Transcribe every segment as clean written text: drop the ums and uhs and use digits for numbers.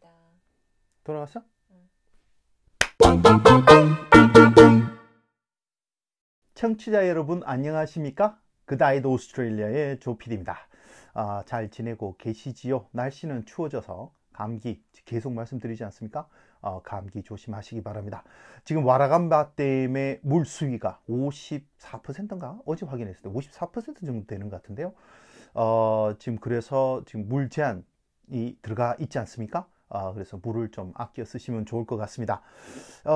미안하다. 돌아갔어? 응. 청취자 여러분 안녕하십니까? 그다이드 오스트레일리아의 조피디입니다. 잘 지내고 계시지요? 날씨는 추워져서 감기 계속 말씀드리지 않습니까? 감기 조심하시기 바랍니다. 지금 와라감바 댐의 물 수위가 54%인가? 어제 확인했을 때 54% 정도 되는 것 같은데요. 지금 그래서 지금 물 제한이 들어가 있지 않습니까? 그래서 물을 좀 아껴 쓰시면 좋을 것 같습니다.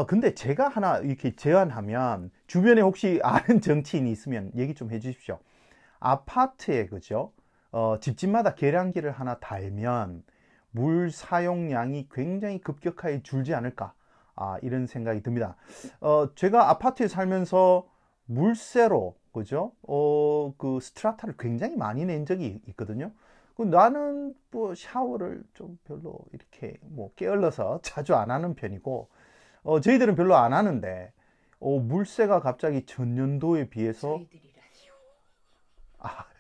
근데 제가 하나 이렇게 제안하면 주변에 혹시 아는 정치인이 있으면 얘기 좀 해주십시오. 아파트에 그죠? 집집마다 계량기를 하나 달면 물 사용량이 굉장히 급격하게 줄지 않을까? 이런 생각이 듭니다. 제가 아파트에 살면서 물세로 그죠? 그 스트라타를 굉장히 많이 낸 적이 있거든요. 나는 뭐 샤워를 좀 별로 이렇게 뭐 게을러서 자주 안 하는 편이고, 저희들은 별로 안 하는데, 물세가 갑자기 전년도에 비해서, 저희들이라니요.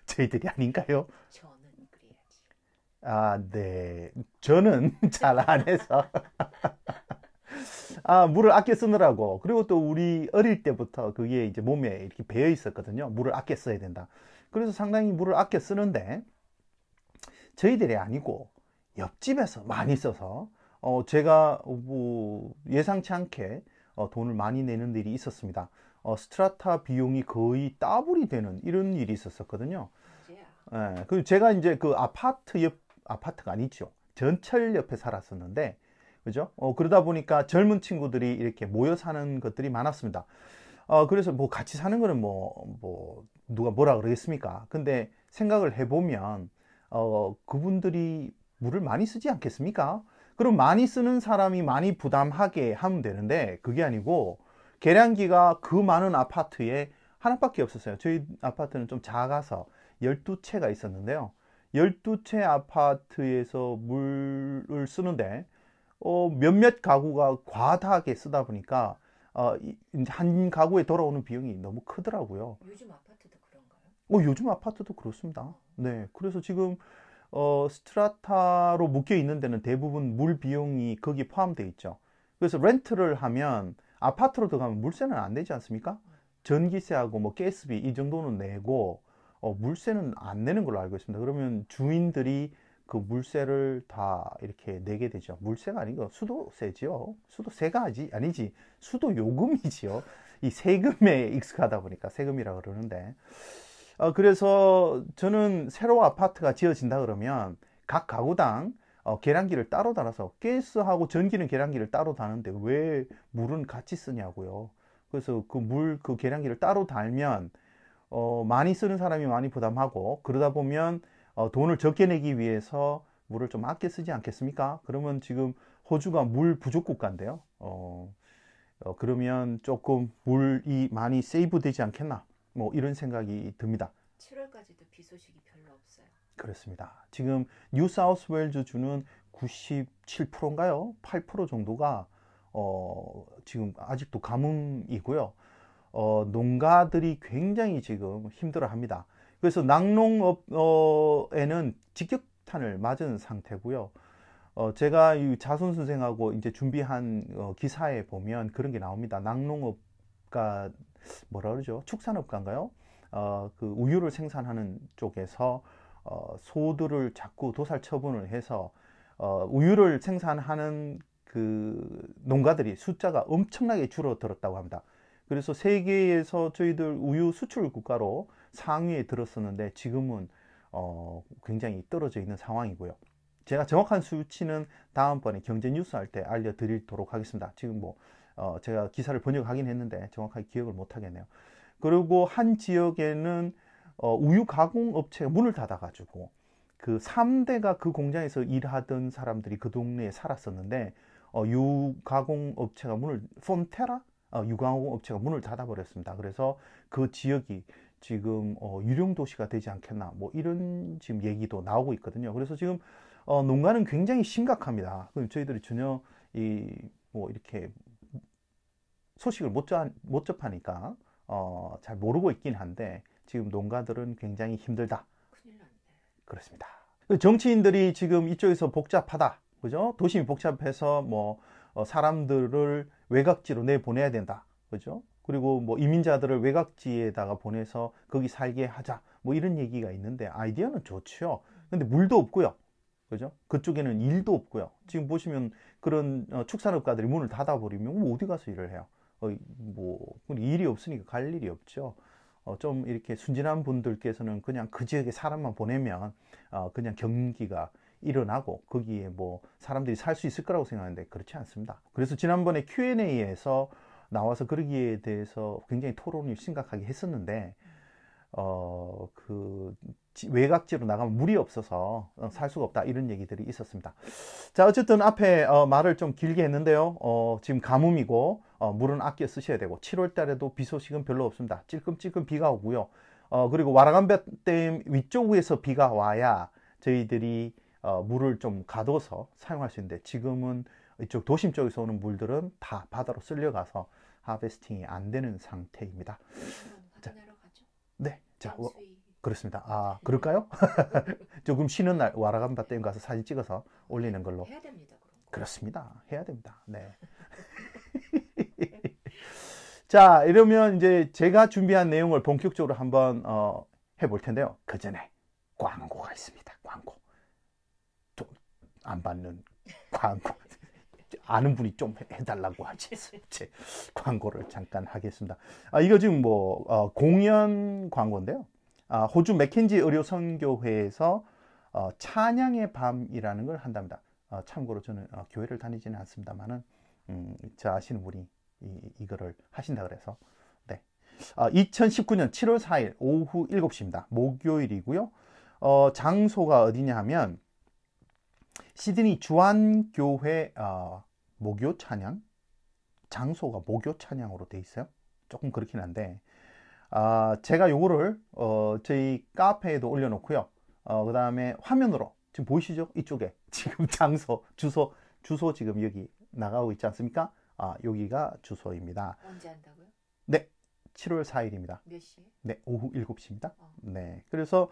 저희들이 아닌가요? 저는 그래야지. 네. 저는 잘 안 해서. 물을 아껴 쓰느라고. 그리고 또 우리 어릴 때부터 그게 이제 몸에 이렇게 배어 있었거든요. 물을 아껴 써야 된다. 그래서 상당히 물을 아껴 쓰는데, 저희들이 아니고 옆집에서 많이 써서 제가 뭐 예상치 않게 돈을 많이 내는 일이 있었습니다. 스트라타 비용이 거의 더블이 되는 이런 일이 있었거든요. 그리고 제가 이제 그 아파트가 아니죠. 전철 옆에 살았었는데, 그죠? 그러다 보니까 젊은 친구들이 이렇게 모여 사는 것들이 많았습니다. 그래서 뭐 같이 사는 거는 뭐 누가 뭐라 그러겠습니까? 근데 생각을 해보면 그분들이 물을 많이 쓰지 않겠습니까? 그럼 많이 쓰는 사람이 많이 부담하게 하면 되는데, 그게 아니고 계량기가 그 많은 아파트에 하나밖에 없었어요. 저희 아파트는 좀 작아서 12채가 있었는데요. 12채 아파트에서 물을 쓰는데 몇몇 가구가 과다하게 쓰다 보니까 한 가구에 돌아오는 비용이 너무 크더라고요. 요즘 아파트도 그런가요? 요즘 아파트도 그렇습니다. 네, 그래서 지금 스트라타로 묶여 있는 데는 대부분 물 비용이 거기에 포함되어 있죠. 그래서 렌트를 하면 아파트로 들어가면 물세는 안 내지 않습니까? 전기세하고 뭐 가스비 이 정도는 내고 물세는 안 내는 걸로 알고 있습니다. 그러면 주인들이 그 물세를 다 이렇게 내게 되죠. 물세가 아니고 수도세지요. 수도세가 아니지. 수도요금이지요. 이 세금에 익숙하다 보니까 세금이라 그러는데. 그래서 저는 새로 아파트가 지어진다 그러면 각 가구당 계량기를 따로 달아서, 가스하고 전기는 계량기를 따로 다는데 왜 물은 같이 쓰냐고요. 그래서 그 계량기를 따로 달면 많이 쓰는 사람이 많이 부담하고, 그러다 보면 돈을 적게 내기 위해서 물을 좀 아껴 쓰지 않겠습니까? 그러면 지금 호주가 물 부족 국가인데요. 그러면 조금 물이 많이 세이브 되지 않겠나? 뭐 이런 생각이 듭니다. 7월까지도 비 소식이 별로 없어요. 그렇습니다. 지금 뉴사우스웨일즈 주는 97%인가요? 8% 정도가 지금 아직도 가뭄이고요. 농가들이 굉장히 지금 힘들어합니다. 그래서 낙농업에는 직격탄을 맞은 상태고요. 제가 이 자손 선생하고 이제 준비한 기사에 보면 그런 게 나옵니다. 낙농업가 뭐라 그러죠? 축산업가인가요? 그 우유를 생산하는 쪽에서 소들을 자꾸 도살 처분을 해서 우유를 생산하는 그 농가들이 숫자가 엄청나게 줄어들었다고 합니다. 그래서 세계에서 저희들 우유 수출 국가로 상위에 들었었는데 지금은 굉장히 떨어져 있는 상황이고요. 제가 정확한 수치는 다음번에 경제 뉴스 할 때 알려드리도록 하겠습니다. 지금 제가 기사를 번역하긴 했는데 정확하게 기억을 못 하겠네요. 그리고 한 지역에는 우유 가공 업체가 문을 닫아가지고 그 3대가 그 공장에서 일하던 사람들이 그 동네에 살았었는데 유가공 업체가 폼테라 유가공 업체가 문을 닫아버렸습니다. 그래서 그 지역이 지금 유령 도시가 되지 않겠나 뭐 이런 지금 얘기도 나오고 있거든요. 그래서 지금 농가는 굉장히 심각합니다. 저희들이 전혀 뭐 이렇게 소식을 못 접하니까 잘 모르고 있긴 한데 지금 농가들은 굉장히 힘들다. 큰일 났네. 그렇습니다. 정치인들이 지금 이쪽에서 복잡하다. 그죠? 도심이 복잡해서 뭐 사람들을 외곽지로 내보내야 된다, 그죠? 그리고 뭐 이민자들을 외곽지에다가 보내서 거기 살게 하자, 뭐 이런 얘기가 있는데 아이디어는 좋죠. 근데 물도 없고요, 그죠? 그쪽에는 일도 없고요. 지금 보시면 그런 축산업가들이 문을 닫아버리면 뭐 어디 가서 일을 해요? 뭐 일이 없으니까 갈 일이 없죠. 좀 이렇게 순진한 분들께서는 그냥 그 지역에 사람만 보내면 그냥 경기가 일어나고 거기에 뭐 사람들이 살 수 있을 거라고 생각하는데 그렇지 않습니다. 그래서 지난번에 Q&A에서 나와서 그러기에 대해서 굉장히 토론이 심각하게 했었는데 그 외곽지로 나가면 물이 없어서 살 수가 없다, 이런 얘기들이 있었습니다. 자, 어쨌든 앞에 말을 좀 길게 했는데요. 지금 가뭄이고 물은 아껴 쓰셔야 되고 7월 달에도 비 소식은 별로 없습니다. 찔끔찔끔 비가 오고요. 그리고 와라간바댐 위쪽에서 비가 와야 저희들이 물을 좀 가둬서 사용할 수 있는데 지금은 이쪽 도심 쪽에서 오는 물들은 다 바다로 쓸려가서 하베스팅이 안 되는 상태입니다. 확인하러 가죠. 네, 자, 수위. 그렇습니다. 아, 그럴까요? 조금 쉬는 날 와라간바댐 가서 사진 찍어서 올리는 걸로. 해야 됩니다. 그런 거. 그렇습니다. 해야 됩니다. 네. 자, 이러면 이제 제가 준비한 내용을 본격적으로 한번 해볼 텐데요. 그 전에 광고가 있습니다. 광고. 좀 안 받는 광고. 아는 분이 좀 해달라고 하지. 광고를 잠깐 하겠습니다. 이거 지금 뭐 공연 광고인데요. 호주 맥켄지 의료선교회에서 찬양의 밤이라는 걸 한답니다. 참고로 저는 교회를 다니지는 않습니다만은 저 아시는 분이 이거를 하신다 그래서. 네. 2019년 7월 4일 오후 7시입니다. 목요일이고요. 장소가 어디냐 하면 시드니 주안교회 목요 찬양, 장소가 목요 찬양으로 돼 있어요. 조금 그렇긴 한데 제가 요거를 저희 카페에도 올려놓고요. 그 다음에 화면으로 지금 보이시죠? 이쪽에 지금 장소, 주소 지금 여기 나가고 있지 않습니까? 여기가 주소입니다. 언제 한다고요? 네, 7월 4일입니다. 몇 시에? 네, 오후 7시입니다. 네, 그래서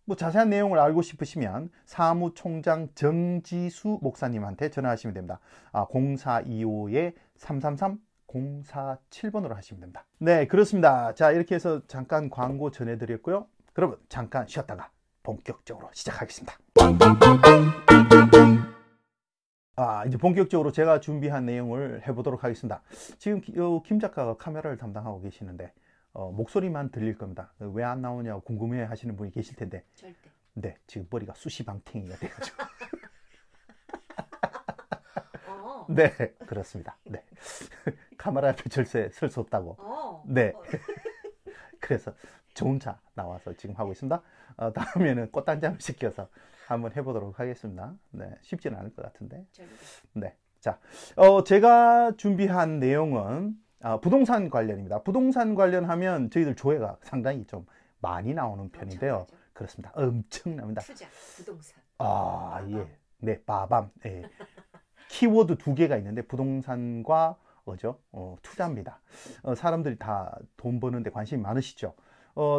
뭐 자세한 내용을 알고 싶으시면 사무총장 정지수 목사님한테 전화하시면 됩니다. 0425-333-047번으로 하시면 됩니다. 네, 그렇습니다. 자, 이렇게 해서 잠깐 광고 전해드렸고요. 그러면 잠깐 쉬었다가 본격적으로 시작하겠습니다. 이제 본격적으로 제가 준비한 내용을 해보도록 하겠습니다. 지금 김 작가가 카메라를 담당하고 계시는데 목소리만 들릴 겁니다. 왜 안 나오냐고 궁금해 하시는 분이 계실 텐데. 절대. 네, 지금 머리가 수시방탱이가 돼가지고. 네, 그렇습니다. 네. 카메라 앞에 절대 설 수 없다고. 네. 그래서 저 혼자 나와서 지금 하고 있습니다. 다음에는 꽃단장을 시켜서 한번 해보도록 하겠습니다. 네, 쉽지는 않을 것 같은데. 네. 자, 제가 준비한 내용은 부동산 관련입니다. 부동산 관련하면 저희들 조회가 상당히 좀 많이 나오는 편인데요. 엄청나죠? 그렇습니다. 엄청납니다. 투자, 부동산. 예. 네, 빠밤. 예. 키워드 두 개가 있는데 부동산과 투자입니다. 사람들이 다 돈 버는데 관심이 많으시죠.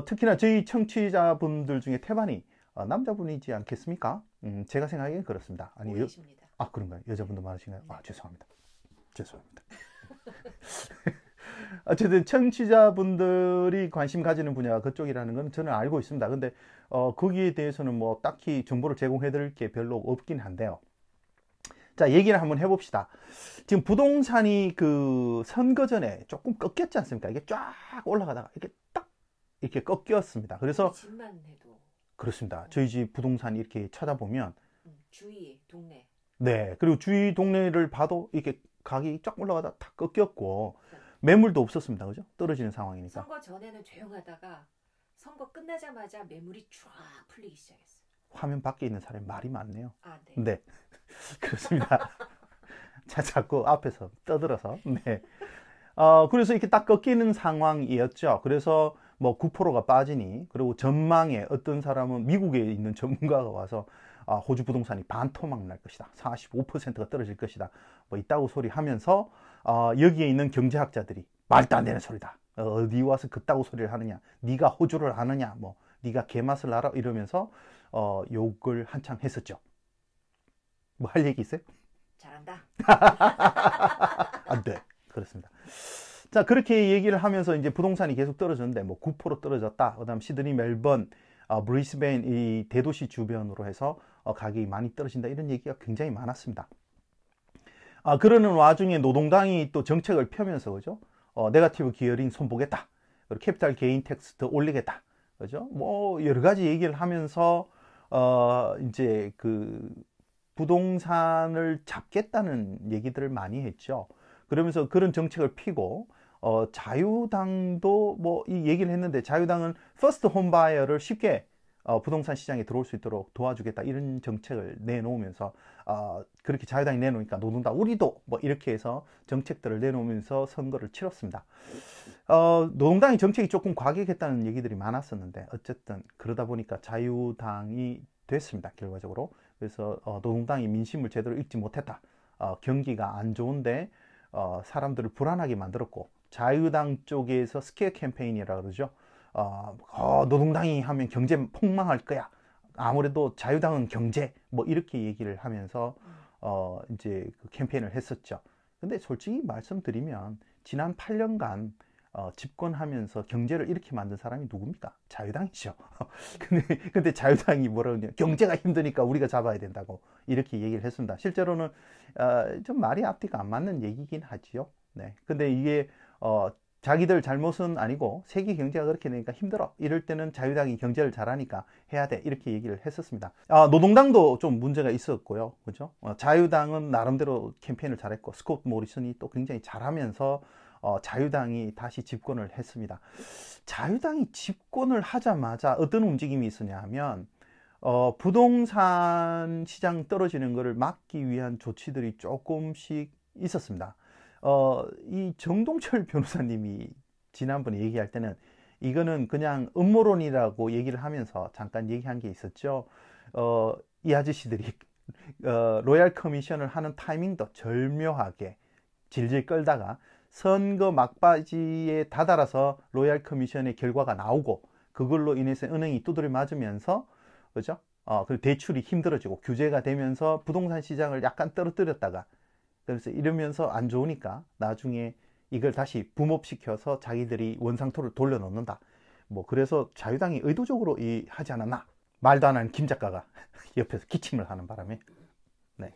특히나 저희 청취자분들 중에 태반이 남자분이지 않겠습니까? 제가 생각하기엔 그렇습니다. 아니, 오해십니다. 그런가요? 여자분도 많으신가요? 네. 죄송합니다. 어쨌든 청취자분들이 관심 가지는 분야가 그쪽이라는 건 저는 알고 있습니다. 근데 거기에 대해서는 뭐 딱히 정보를 제공해 드릴 게 별로 없긴 한데요. 자, 얘기를 한번 해봅시다. 지금 부동산이 그 선거 전에 조금 꺾였지 않습니까? 이게 쫙 올라가다가 이렇게 딱 이렇게 꺾였습니다. 그래서 집만 해도 그렇습니다. 저희 집 부동산 이렇게 찾아보면 주위 동네. 네, 그리고 주위 동네를 봐도 이렇게 가격이 쫙 올라가다 다 꺾였고 매물도 없었습니다. 그죠? 떨어지는 상황이니까. 선거 전에는 조용하다가 선거 끝나자마자 매물이 쫙 풀리기 시작했어요. 화면 밖에 있는 사람이 말이 많네요. 네. 네. 그렇습니다. 자, 자꾸 앞에서 떠들어서. 네. 그래서 이렇게 딱 꺾이는 상황이었죠. 그래서 뭐 9%가 빠지니, 그리고 전망에 어떤 사람은 미국에 있는 전문가가 와서 호주 부동산이 반토막 날 것이다. 45%가 떨어질 것이다. 뭐 있다고 소리하면서 여기에 있는 경제학자들이 말도 안 되는 소리다. 어디 와서 그따구 소리를 하느냐. 네가 호주를 아느냐. 뭐 네가 개맛을 알아. 이러면서 욕을 한창 했었죠. 뭐 할 얘기 있어요? 잘한다. 안 돼. 그렇습니다. 자, 그렇게 얘기를 하면서 이제 부동산이 계속 떨어졌는데, 뭐 9% 떨어졌다. 그 다음 시드니, 멜번, 브리스벤 이 대도시 주변으로 해서 가격이 많이 떨어진다. 이런 얘기가 굉장히 많았습니다. 그러는 와중에 노동당이 또 정책을 펴면서, 그죠? 네거티브 기어링 손보겠다. 그리고 캐피탈 게인 텍스 더 올리겠다. 그죠? 뭐, 여러 가지 얘기를 하면서, 이제 그 부동산을 잡겠다는 얘기들을 많이 했죠. 그러면서 그런 정책을 피고, 자유당도 뭐 이 얘기를 했는데, 자유당은 퍼스트 홈바이어를 쉽게 부동산 시장에 들어올 수 있도록 도와주겠다 이런 정책을 내놓으면서 그렇게 자유당이 내놓으니까 노동당 우리도 뭐 이렇게 해서 정책들을 내놓으면서 선거를 치렀습니다. 노동당의 정책이 조금 과격했다는 얘기들이 많았었는데 어쨌든 그러다 보니까 자유당이 됐습니다, 결과적으로. 그래서 노동당이 민심을 제대로 읽지 못했다. 경기가 안 좋은데 사람들을 불안하게 만들었고, 자유당 쪽에서 스케어 캠페인이라고 그러죠. 노동당이 하면 경제 폭망할 거야. 아무래도 자유당은 경제 뭐 이렇게 얘기를 하면서 이제 그 캠페인을 했었죠. 근데 솔직히 말씀드리면 지난 8년간 집권하면서 경제를 이렇게 만든 사람이 누굽니까? 자유당이죠. 근데 자유당이 뭐라고 그러냐? 경제가 힘드니까 우리가 잡아야 된다고 이렇게 얘기를 했습니다. 실제로는 좀 말이 앞뒤가 안 맞는 얘기긴 하지요. 네. 근데 이게 자기들 잘못은 아니고 세계 경제가 그렇게 되니까 힘들어. 이럴 때는 자유당이 경제를 잘하니까 해야 돼. 이렇게 얘기를 했었습니다. 노동당도 좀 문제가 있었고요. 그죠? 자유당은 나름대로 캠페인을 잘했고, 스콧 모리슨이 또 굉장히 잘하면서 자유당이 다시 집권을 했습니다. 자유당이 집권을 하자마자 어떤 움직임이 있었냐 하면 부동산 시장 떨어지는 것을 막기 위한 조치들이 조금씩 있었습니다. 이 정동철 변호사님이 지난번에 얘기할 때는 이거는 그냥 음모론이라고 얘기를 하면서 잠깐 얘기한 게 있었죠. 이 아저씨들이 로얄 커미션을 하는 타이밍도 절묘하게 질질 끌다가 선거 막바지에 다다라서 로얄 커미션의 결과가 나오고, 그걸로 인해서 은행이 두드려 맞으면서, 그죠? 그 대출이 힘들어지고 규제가 되면서 부동산 시장을 약간 떨어뜨렸다가, 그래서 이러면서 안 좋으니까 나중에 이걸 다시 붐업시켜서 자기들이 원상토를 돌려놓는다. 뭐 그래서 자유당이 의도적으로 하지 않았나? 말도 안 하는 김 작가가 옆에서 기침을 하는 바람에 네.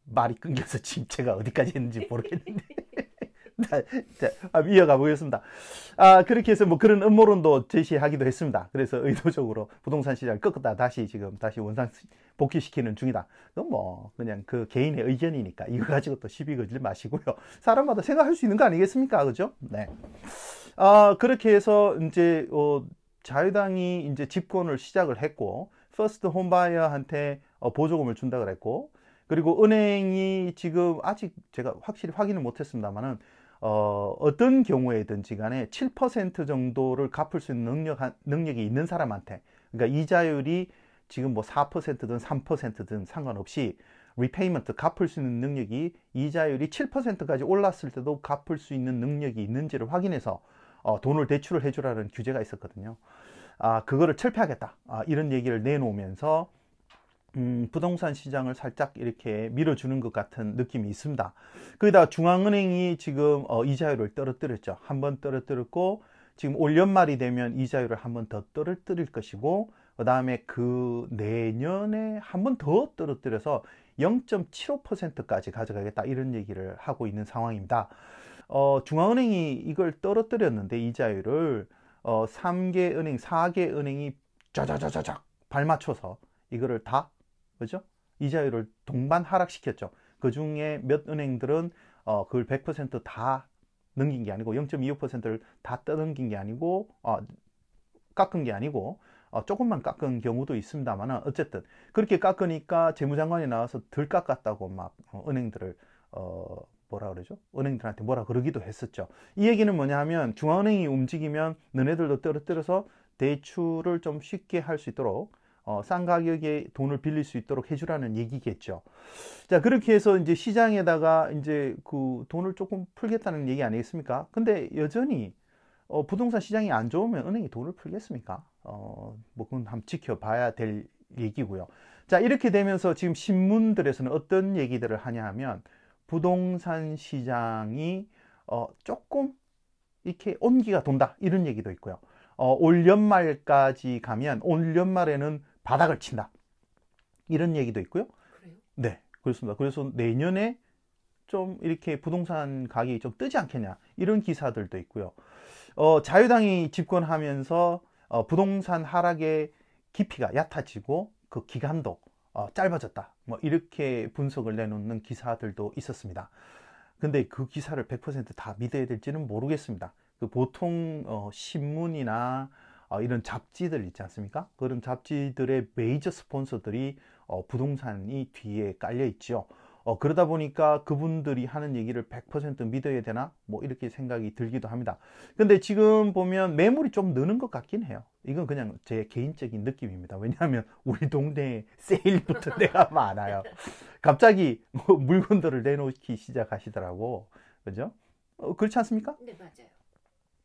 말이 끊겨서 지금 제가 어디까지 했는지 모르겠는데 자, 이어가 보겠습니다. 그렇게 해서 뭐 그런 음모론도 제시하기도 했습니다. 그래서 의도적으로 부동산 시장을 꺾었다 다시 원상 복귀시키는 중이다. 그건 뭐 그냥 그 개인의 의견이니까 이거 가지고 또 시비 걸지 마시고요. 사람마다 생각할 수 있는 거 아니겠습니까? 그죠? 네. 그렇게 해서 이제 자유당이 이제 집권을 시작을 했고, 퍼스트 홈바이어한테 보조금을 준다 그랬고, 그리고 은행이 지금 아직 제가 확실히 확인을 못했습니다만은 어떤 경우에든지 간에 7% 정도를 갚을 수 있는 능력이 있는 사람한테, 그러니까 이자율이 지금 뭐 4%든 3%든 상관없이 리페이먼트 갚을 수 있는 능력이 이자율이 7%까지 올랐을 때도 갚을 수 있는 능력이 있는지를 확인해서 돈을 대출을 해주라는 규제가 있었거든요. 그거를 철폐하겠다. 이런 얘기를 내놓으면서 부동산 시장을 살짝 이렇게 밀어주는 것 같은 느낌이 있습니다. 거기다가 중앙은행이 지금 이자율을 떨어뜨렸죠. 한 번 떨어뜨렸고, 지금 올 연말이 되면 이자율을 한 번 더 떨어뜨릴 것이고, 그 다음에 그 내년에 한 번 더 떨어뜨려서 0.75%까지 가져가겠다, 이런 얘기를 하고 있는 상황입니다. 중앙은행이 이걸 떨어뜨렸는데 이자율을 3개 은행, 4개 은행이 짜자자자작 발맞춰서 이거를 다, 그죠? 이자율을 동반 하락시켰죠. 그 중에 몇 은행들은 그걸 100%다 넘긴 게 아니고 0.25%를 다 떠넘긴 게 아니고 깎은 게 아니고 조금만 깎은 경우도 있습니다만, 어쨌든 그렇게 깎으니까 재무장관이 나와서 덜 깎았다고 막 은행들을 뭐라 그러죠? 은행들한테 뭐라 그러기도 했었죠. 이 얘기는 뭐냐 하면 중앙은행이 움직이면 너네들도 떨어뜨려서 대출을 좀 쉽게 할 수 있도록 싼 가격에 돈을 빌릴 수 있도록 해주라는 얘기겠죠. 자, 그렇게 해서 이제 시장에다가 이제 그 돈을 조금 풀겠다는 얘기 아니겠습니까? 근데 여전히 부동산 시장이 안 좋으면 은행이 돈을 풀겠습니까? 뭐 그건 한번 지켜봐야 될 얘기고요. 자, 이렇게 되면서 지금 신문들에서는 어떤 얘기들을 하냐 하면 부동산 시장이 조금 이렇게 온기가 돈다 이런 얘기도 있고요. 올 연말까지 가면 올 연말에는 바닥을 친다 이런 얘기도 있고요. 그래요? 네, 그렇습니다. 그래서 내년에 좀 이렇게 부동산 가격이 좀 뜨지 않겠냐 이런 기사들도 있고요. 자유당이 집권하면서 부동산 하락의 깊이가 얕아지고 그 기간도 짧아졌다. 뭐 이렇게 분석을 내놓는 기사들도 있었습니다. 근데 그 기사를 100% 다 믿어야 될지는 모르겠습니다. 그 보통 신문이나 이런 잡지들 있지 않습니까? 그런 잡지들의 메이저 스폰서들이 부동산이 뒤에 깔려 있죠. 그러다 보니까 그분들이 하는 얘기를 100% 믿어야 되나? 뭐 이렇게 생각이 들기도 합니다. 근데 지금 보면 매물이 좀 느는 것 같긴 해요. 이건 그냥 제 개인적인 느낌입니다. 왜냐하면 우리 동네에 세일부터 때가 많아요. 갑자기 뭐 물건들을 내놓기 시작하시더라고. 그죠? 그렇지 않습니까? 네, 맞아요.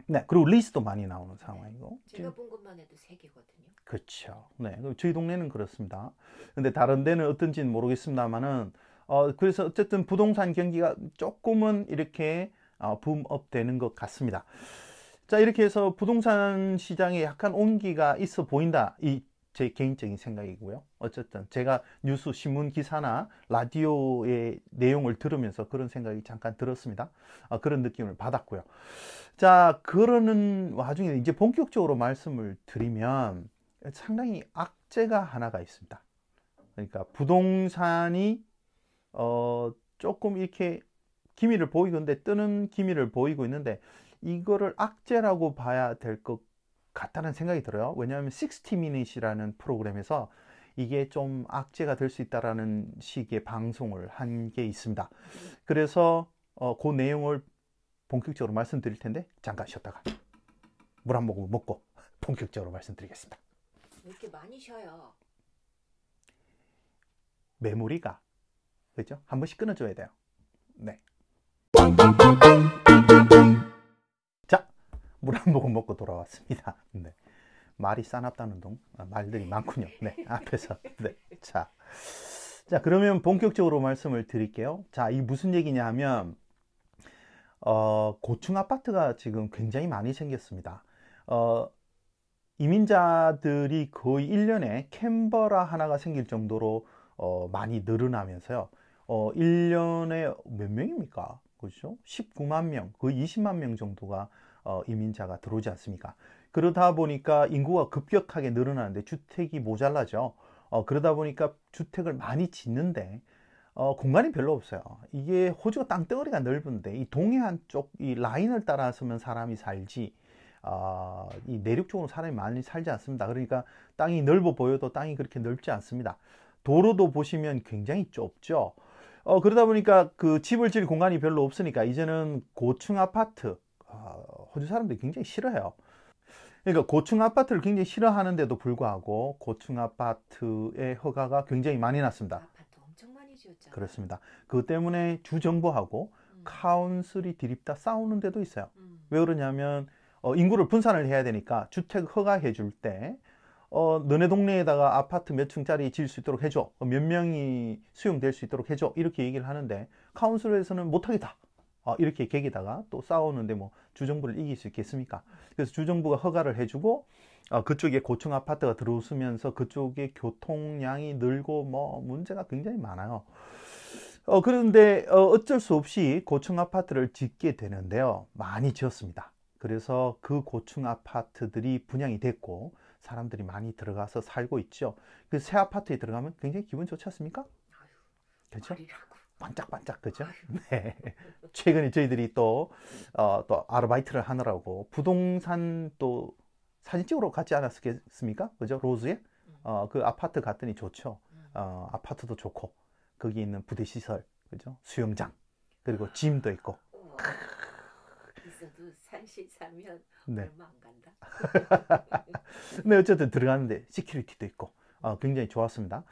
네, 그리고 리스도 많이 나오는 상황이고. 제가 본 것만 해도 3개거든요. 그렇죠. 네, 저희 동네는 그렇습니다. 근데 다른 데는 어떤지는 모르겠습니다만은, 그래서 어쨌든 부동산 경기가 조금은 이렇게 붐업 되는 것 같습니다. 자, 이렇게 해서 부동산 시장에 약간 온기가 있어 보인다. 이 제 개인적인 생각이고요. 어쨌든 제가 뉴스 신문 기사나 라디오의 내용을 들으면서 그런 생각이 잠깐 들었습니다. 그런 느낌을 받았고요. 자, 그러는 와중에 이제 본격적으로 말씀을 드리면 상당히 악재가 하나가 있습니다. 그러니까 부동산이 조금 이렇게 기미를 보이고 있는데, 뜨는 기미를 보이고 있는데 이거를 악재라고 봐야 될 것 같다는 생각이 들어요. 왜냐하면 60minutes이라는 프로그램에서 이게 좀 악재가 될 수 있다라는 식의 방송을 한 게 있습니다. 그래서 그 내용을 본격적으로 말씀드릴 텐데 잠깐 쉬었다가 물 한 모금 먹고 본격적으로 말씀드리겠습니다. 왜 이렇게 많이 쉬어요? 메모리가 그죠? 한 번씩 끊어줘야 돼요. 네. 자, 물 한 모금 먹고 돌아왔습니다. 네. 말이 싸납다는 동 말들이 많군요. 네, 앞에서. 네. 자, 그러면 본격적으로 말씀을 드릴게요. 자, 이 무슨 얘기냐 하면 고층 아파트가 지금 굉장히 많이 생겼습니다. 이민자들이 거의 1년에 캔버라 하나가 생길 정도로 많이 늘어나면서요. 1년에 몇 명입니까? 그렇죠? 19만 명, 거의 20만 명 정도가 이민자가 들어오지 않습니까? 그러다 보니까 인구가 급격하게 늘어나는데 주택이 모자라죠. 그러다 보니까 주택을 많이 짓는데 공간이 별로 없어요. 이게 호주가 땅덩어리가 넓은데 이 동해안 쪽 이 라인을 따라서면 사람이 살지 이 내륙 쪽으로 사람이 많이 살지 않습니다. 그러니까 땅이 넓어 보여도 땅이 그렇게 넓지 않습니다. 도로도 보시면 굉장히 좁죠. 그러다 보니까 그 집을 지을 공간이 별로 없으니까 이제는 고층 아파트 호주 사람들이 굉장히 싫어해요. 그러니까 고층 아파트를 굉장히 싫어하는데도 불구하고 고층 아파트의 허가가 굉장히 많이 났습니다. 아파트 엄청 많이 지었잖아요. 그렇습니다. 그것 때문에 주정부하고 카운슬이 디립다 싸우는 데도 있어요. 왜 그러냐면 인구를 분산을 해야 되니까 주택 허가해 줄 때 너네 동네에다가 아파트 몇 층짜리 지을 수 있도록 해줘. 몇 명이 수용될 수 있도록 해줘. 이렇게 얘기를 하는데 카운슬에서는 못하겠다. 이렇게 계기다가 또 싸우는데 뭐 주정부를 이길 수 있겠습니까? 그래서 주정부가 허가를 해주고 그쪽에 고층 아파트가 들어오면서 그쪽에 교통량이 늘고 뭐 문제가 굉장히 많아요. 그런데 어쩔 수 없이 고층 아파트를 짓게 되는데요. 많이 지었습니다. 그래서 그 고층 아파트들이 분양이 됐고 사람들이 많이 들어가서 살고 있죠. 그 새 아파트에 들어가면 굉장히 기분 좋지 않습니까? 그렇죠? 반짝반짝, 그죠? 네. 최근에 저희들이 또 아르바이트를 하느라고 부동산 또 사진 찍으러 갔지 않았겠습니까? 그죠? 로즈에? 그 아파트 갔더니 좋죠. 아파트도 좋고, 거기 있는 부대시설, 그죠? 수영장, 그리고 짐도 있고. 있어도 산시 사면 네. 얼마 안 간다. 네, 어쨌든 들어가는데 시큐리티도 있고. 굉장히 좋았습니다.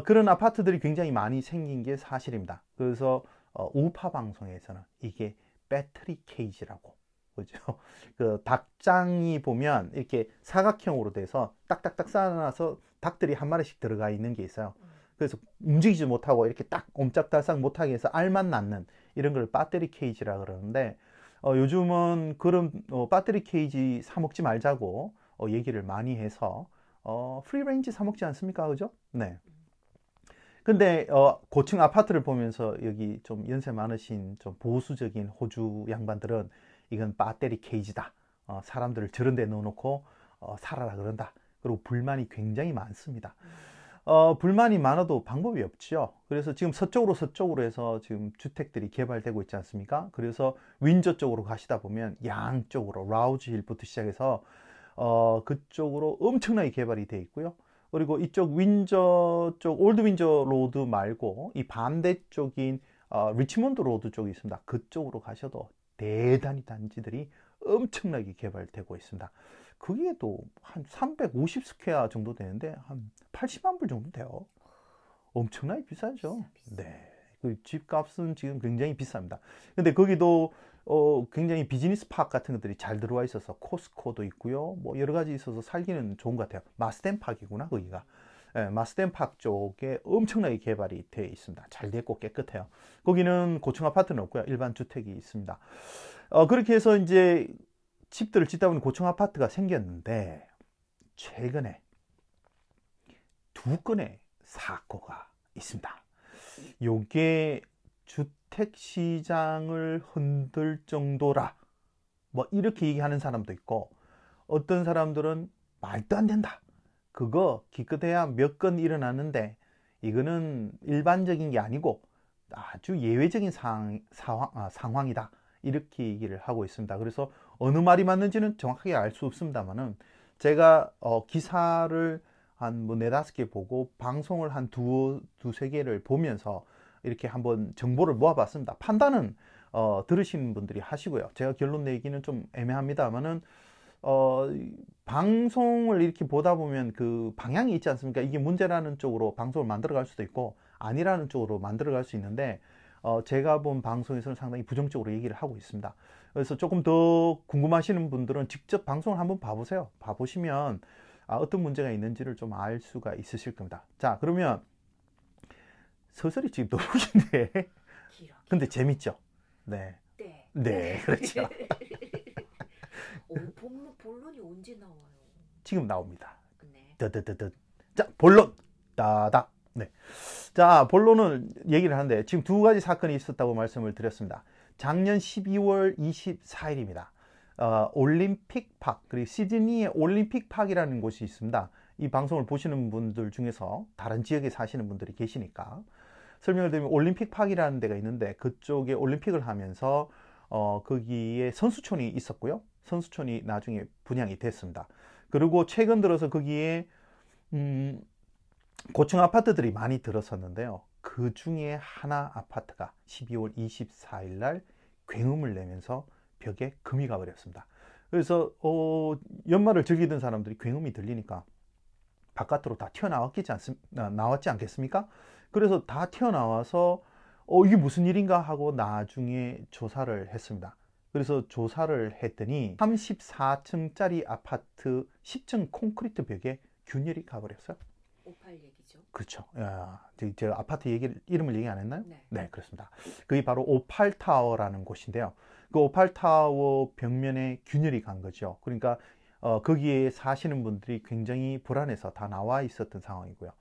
그런 아파트들이 굉장히 많이 생긴 게 사실입니다. 그래서 우파 방송에서는 이게 배터리 케이지라고, 그죠? 그 닭장이 보면 이렇게 사각형으로 돼서 딱딱딱 쌓아놔서 닭들이 한 마리씩 들어가 있는 게 있어요. 그래서 움직이지 못하고 이렇게 딱 옴짝달싹 못하게 해서 알만 낳는 이런 걸 배터리 케이지라 그러는데 요즘은 그런 배터리 케이지 사 먹지 말자고 얘기를 많이 해서 프리 레인지 사 먹지 않습니까? 그죠? 네. 근데 고층 아파트를 보면서 여기 좀 연세 많으신 좀 보수적인 호주 양반들은 이건 배터리 케이지다. 사람들을 저런 데 넣어놓고 살아라 그런다. 그리고 불만이 굉장히 많습니다. 불만이 많아도 방법이 없죠. 그래서 지금 서쪽으로 해서 지금 주택들이 개발되고 있지 않습니까? 그래서 윈저 쪽으로 가시다 보면 양쪽으로 라우즈힐부터 시작해서 그쪽으로 엄청나게 개발이 돼 있고요. 그리고 이쪽 윈저 쪽 올드 윈저 로드 말고 이 반대쪽인 리치몬드 로드 쪽이 있습니다. 그쪽으로 가셔도 대단히 단지들이 엄청나게 개발되고 있습니다. 그게도 한 350 스퀘어 정도 되는데 한 80만 불 정도 돼요. 엄청나게 비싸죠. 비싸. 네. 그 집값은 지금 굉장히 비쌉니다. 근데 거기도 굉장히 비즈니스 파크 같은 것들이 잘 들어와 있어서 코스코도 있고요. 뭐 여러 가지 있어서 살기는 좋은 것 같아요. 마스덴 파크이구나 거기가. 네, 마스덴 파크 쪽에 엄청나게 개발이 되어 있습니다. 잘 됐고 깨끗해요. 거기는 고층 아파트는 없고요. 일반 주택이 있습니다. 그렇게 해서 이제 집들을 짓다 보니 고층 아파트가 생겼는데 최근에 두 건의 사고가 있습니다. 요게 주택 시장을 흔들 정도라 뭐 이렇게 얘기하는 사람도 있고 어떤 사람들은 말도 안 된다. 그거 기껏해야 몇 건 일어났는데 이거는 일반적인 게 아니고 아주 예외적인 상황이다. 이렇게 얘기를 하고 있습니다. 그래서 어느 말이 맞는지는 정확하게 알 수 없습니다만은 제가 기사를 한 뭐 4-5개 보고 방송을 한 두세 개를 보면서 이렇게 한번 정보를 모아봤습니다. 판단은 들으시는 분들이 하시고요. 제가 결론 내기는 좀 애매합니다만은 방송을 이렇게 보다 보면 그 방향이 있지 않습니까? 이게 문제라는 쪽으로 방송을 만들어 갈 수도 있고 아니라는 쪽으로 만들어 갈 수 있는데 제가 본 방송에서는 상당히 부정적으로 얘기를 하고 있습니다. 그래서 조금 더 궁금하시는 분들은 직접 방송을 한번 봐보세요. 봐보시면 어떤 문제가 있는지를 좀 알 수가 있으실 겁니다. 자, 그러면 서서히 지금 노력인데 길어. 근데 재밌죠? 네. 네. 네, 그렇죠. 본론이 언제 나와요? 지금 나옵니다. 네. 드드드드. 자, 본론. 따닥. 네. 자, 본론은 얘기를 하는데 지금 두 가지 사건이 있었다고 말씀을 드렸습니다. 작년 12월 24일입니다. 올림픽 파크, 그리고 시드니의 올림픽 파크이라는 곳이 있습니다. 이 방송을 보시는 분들 중에서 다른 지역에 사시는 분들이 계시니까 설명을 드리면 올림픽 파크이라는 데가 있는데 그쪽에 올림픽을 하면서 거기에 선수촌이 있었고요. 선수촌이 나중에 분양이 됐습니다. 그리고 최근 들어서 거기에 고층 아파트들이 많이 들어섰는데요. 그 중에 하나 아파트가 12월 24일 날 굉음을 내면서 벽에 금이 가버렸습니다. 그래서 연말을 즐기던 사람들이 굉음이 들리니까 바깥으로 다 나왔지 않겠습니까? 그래서 다 튀어나와서 이게 무슨 일인가 하고 나중에 조사를 했습니다. 그래서 조사를 했더니 34층짜리 아파트 10층 콘크리트 벽에 균열이 가버렸어요. 58 얘기죠. 그렇죠. 제가 아파트 이름을 얘기 안 했나요? 네. 네, 그렇습니다. 그게 바로 오팔타워라는 곳인데요. 그 오팔타워 벽면에 균열이 간 거죠. 그러니까 거기에 사시는 분들이 굉장히 불안해서 다 나와 있었던 상황이고요.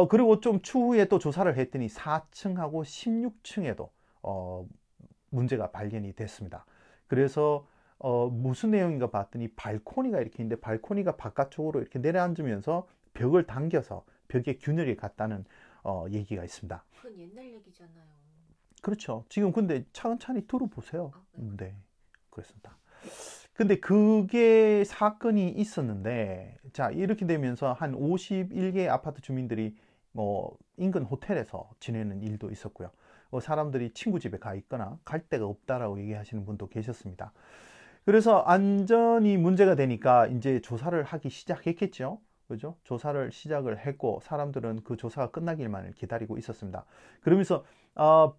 그리고 좀 추후에 또 조사를 했더니 4층하고 16층에도 문제가 발견이 됐습니다. 그래서 무슨 내용인가 봤더니 발코니가 이렇게 있는데 발코니가 바깥쪽으로 이렇게 내려앉으면서 벽을 당겨서 벽에 균열이 갔다는 얘기가 있습니다. 그건 옛날 얘기잖아요. 그렇죠. 지금 근데 차근차근히 들어보세요. 네. 네, 그렇습니다. 근데 그게 사건이 있었는데 자 이렇게 되면서 한 51개 아파트 주민들이 인근 호텔에서 지내는 일도 있었고요. 사람들이 친구 집에 가 있거나 갈 데가 없다라고 얘기하시는 분도 계셨습니다. 그래서 안전이 문제가 되니까 이제 조사를 하기 시작했겠죠. 그죠? 조사를 시작을 했고 사람들은 그 조사가 끝나길만을 기다리고 있었습니다. 그러면서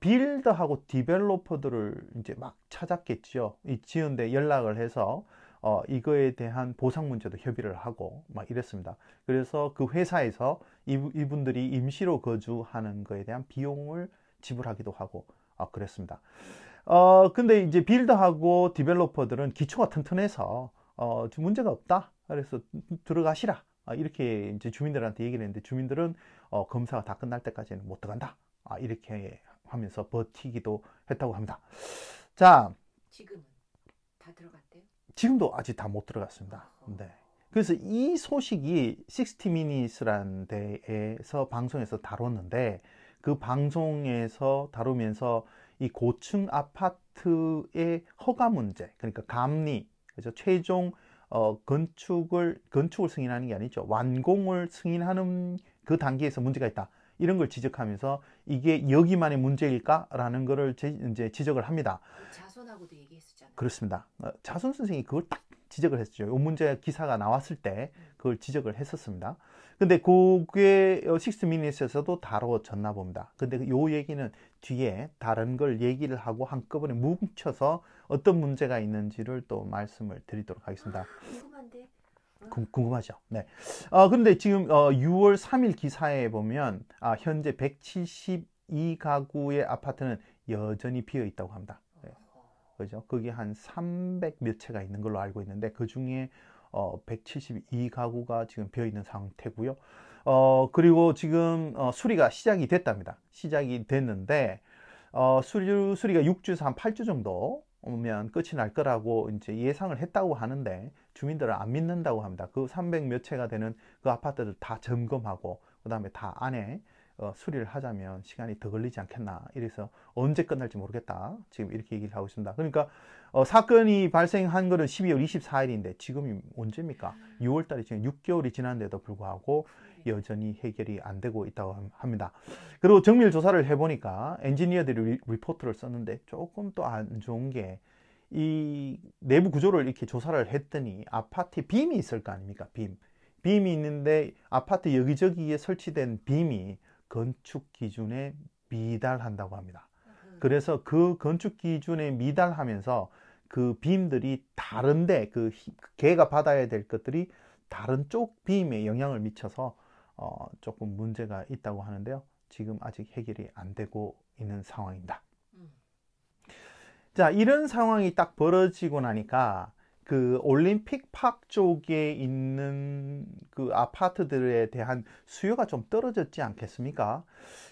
빌더하고 디벨로퍼들을 이제 막 찾았겠죠. 이 지연대 연락을 해서 이거에 대한 보상 문제도 협의를 하고 막 이랬습니다. 그래서 그 회사에서 이분들이 임시로 거주하는 거에 대한 비용을 지불하기도 하고 그랬습니다. 근데 이제 빌더하고 디벨로퍼들은 기초가 튼튼해서 문제가 없다. 그래서 들어가시라. 이렇게 이제 주민들한테 얘기를 했는데 주민들은 검사가 다 끝날 때까지는 못 들어간다. 이렇게 하면서 버티기도 했다고 합니다. 자, 지금은 다 들어갔대요? 지금도 아직 다 못 들어갔습니다. 네. 그래서 이 소식이 60minutes라는 데에서 방송에서 다뤘는데 그 방송에서 다루면서 이 고층 아파트의 허가 문제, 그러니까 감리, 그죠? 최종 건축을 승인하는 게 아니죠. 완공을 승인하는 그 단계에서 문제가 있다. 이런 걸 지적하면서 이게 여기만의 문제일까라는 거를 이제 지적을 합니다. 자손하고도 얘기했었잖아요. 그렇습니다. 자손 선생이 그걸 딱 지적을 했었죠. 이 문제 기사가 나왔을 때 그걸 지적을 했었습니다. 근데 그게 60minutes에서도 다뤄졌나 봅니다. 근데 요 얘기는 뒤에 다른 걸 얘기를 하고 한꺼번에 뭉쳐서 어떤 문제가 있는지를 또 말씀을 드리도록 하겠습니다. 궁금한데? 궁금하죠? 네. 근데 지금 6월 3일 기사에 보면 현재 172가구의 아파트는 여전히 비어 있다고 합니다. 네. 그죠? 그게 한 300 몇 채가 있는 걸로 알고 있는데 그 중에 172가구가 지금 비어 있는 상태고요. 그리고 지금 수리가 시작이 됐답니다. 시작이 됐는데 수리가 6주에서 한 8주 정도 오면 끝이 날 거라고 이제 예상을 했다고 하는데 주민들은 안 믿는다고 합니다. 그 300 몇 채가 되는 그 아파트들 다 점검하고 그 다음에 다 안에 수리를 하자면 시간이 더 걸리지 않겠나. 이래서 언제 끝날지 모르겠다. 지금 이렇게 얘기를 하고 있습니다. 그러니까 사건이 발생한 거는 12월 24일인데 지금이 언제입니까? 6월 달이 지금 6개월이 지났는데도 불구하고 여전히 해결이 안 되고 있다고 합니다. 그리고 정밀 조사를 해보니까 엔지니어들이 리포트를 썼는데 조금 또 안 좋은 게 이 내부 구조를 이렇게 조사를 했더니 아파트에 빔이 있을 거 아닙니까? 빔이 있는데 아파트 여기저기에 설치된 빔이 건축 기준에 미달한다고 합니다. 그래서 그 건축 기준에 미달하면서 그 빔들이 다른데 그 걔가 받아야 될 것들이 다른 쪽 빔에 영향을 미쳐서 조금 문제가 있다고 하는데요. 지금 아직 해결이 안 되고 있는 상황입니다. 자, 이런 상황이 딱 벌어지고 나니까 그 올림픽 파크 쪽에 있는 그 아파트들에 대한 수요가 좀 떨어졌지 않겠습니까?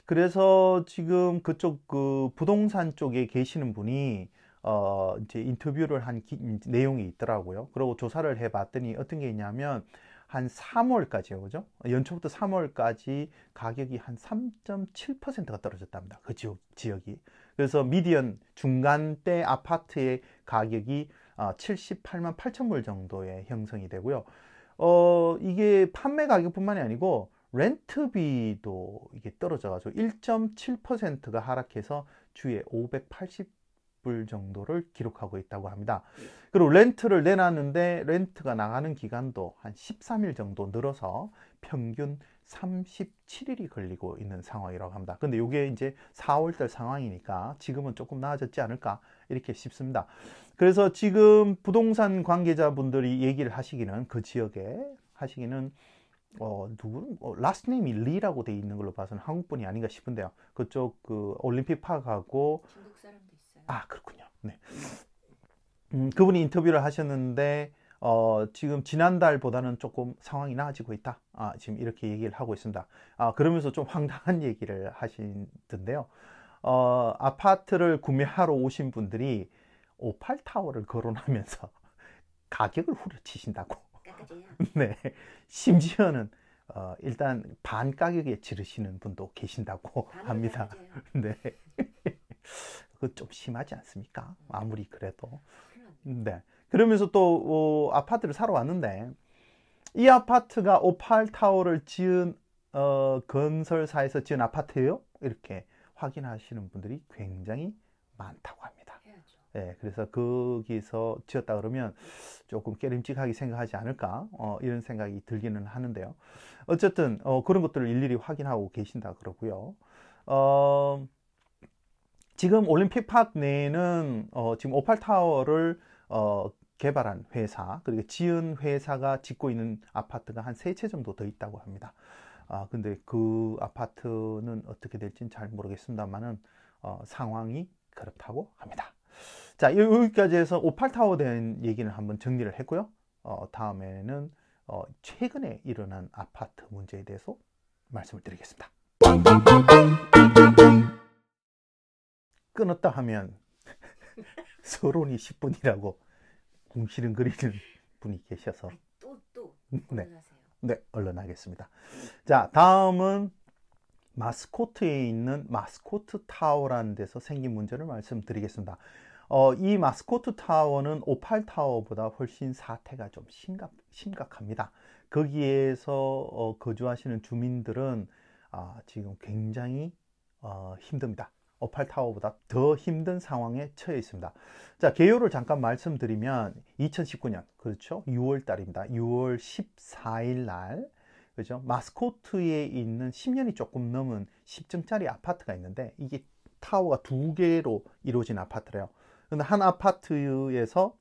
그래서 지금 그쪽 그 부동산 쪽에 계시는 분이 이제 인터뷰를 한 내용이 있더라고요. 그리고 조사를 해봤더니 어떤 게 있냐면 한 3월까지요, 그죠? 연초부터 3월까지 가격이 한 3.7%가 떨어졌답니다. 그 지역이. 그래서 미디언 중간대 아파트의 가격이 78만 8천 불 정도의 형성이 되고요. 이게 판매 가격뿐만이 아니고 렌트비도 이게 떨어져가지고 1.7%가 하락해서 주에 580불 정도를 기록하고 있다고 합니다. 그리고 렌트를 내놨는데 렌트가 나가는 기간도 한 13일 정도 늘어서 평균 37일이 걸리고 있는 상황이라고 합니다. 근데 이게 이제 4월달 상황이니까 지금은 조금 나아졌지 않을까 이렇게 싶습니다. 그래서 지금 부동산 관계자분들이 얘기를 하시기는 그 지역에 하시기는 누구는 라스트 네임이 리라고 돼 있는 걸로 봐서는 한국 분이 아닌가 싶은데요. 그쪽 그 올림픽 파크하고 중국 사람도 있어요. 그렇군요. 네. 그분이 인터뷰를 하셨는데 지금 지난달보다는 조금 상황이 나아지고 있다. 지금 이렇게 얘기를 하고 있습니다. 그러면서 좀 황당한 얘기를 하시던데요. 아파트를 구매하러 오신 분들이 오팔타워를 거론하면서 가격을 후려치신다고. 깎아줘요. 네. 심지어는 일단 반 가격에 지르시는 분도 계신다고 합니다. 네. 그거 좀 심하지 않습니까? 아무리 그래도. 네. 그러면서 또 아파트를 사러 왔는데 이 아파트가 오팔타워를 지은 건설사에서 지은 아파트예요? 이렇게 확인하시는 분들이 굉장히 많다고 합니다. 해야죠. 네, 그래서 거기서 지었다 그러면 조금 깨름직하게 생각하지 않을까 이런 생각이 들기는 하는데요. 어쨌든 그런 것들을 일일이 확인하고 계신다 그러고요. 지금 올림픽 파크 내에는 지금 오팔타워를 개발한 회사, 그리고 지은 회사가 짓고 있는 아파트가 한 3채 정도 더 있다고 합니다. 근데 그 아파트는 어떻게 될지는 잘 모르겠습니다만은 상황이 그렇다고 합니다. 자, 여기까지 해서 오팔타워에 대한 얘기는 한번 정리를 했고요. 다음에는 최근에 일어난 아파트 문제에 대해서 말씀을 드리겠습니다. 끊었다 하면 서론이 10분이라고 궁시렁거리는 분이 계셔서 또 네. 하세요. 네, 얼른 하겠습니다. 자, 다음은 마스코트에 있는 마스코트 타워라는 데서 생긴 문제를 말씀드리겠습니다. 이 마스코트 타워는 오팔 타워보다 훨씬 사태가 좀 심각합니다. 거기에서 거주하시는 주민들은 지금 굉장히 힘듭니다. 오팔 타워보다 더 힘든 상황에 처해 있습니다. 자, 개요를 잠깐 말씀드리면 2019년, 그렇죠? 6월 달입니다. 6월 14일 날, 그죠? 마스코트에 있는 10년이 조금 넘은 10층짜리 아파트가 있는데, 이게 타워가 2개로 이루어진 아파트래요. 근데 한 아파트에서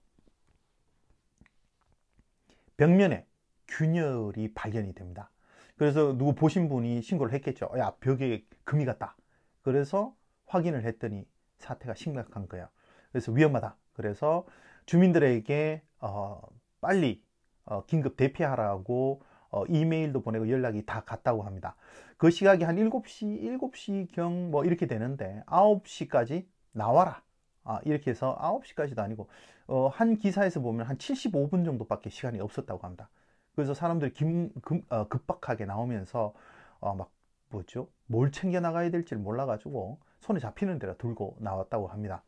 벽면에 균열이 발견이 됩니다. 그래서 누구 보신 분이 신고를 했겠죠. 야, 벽에 금이 갔다. 그래서 확인을 했더니 사태가 심각한 거예요. 그래서 위험하다. 그래서 주민들에게 빨리 긴급 대피하라고 이메일도 보내고 연락이 다 갔다고 합니다. 그 시각이 한 7시경 뭐 이렇게 되는데 9시까지 나와라. 이렇게 해서 9시까지도 아니고 한 기사에서 보면 한 75분 정도밖에 시간이 없었다고 합니다. 그래서 사람들이 급박하게 나오면서 막 뭐죠? 뭘 챙겨 나가야 될지를 몰라가지고 손에 잡히는 대로 들고 나왔다고 합니다.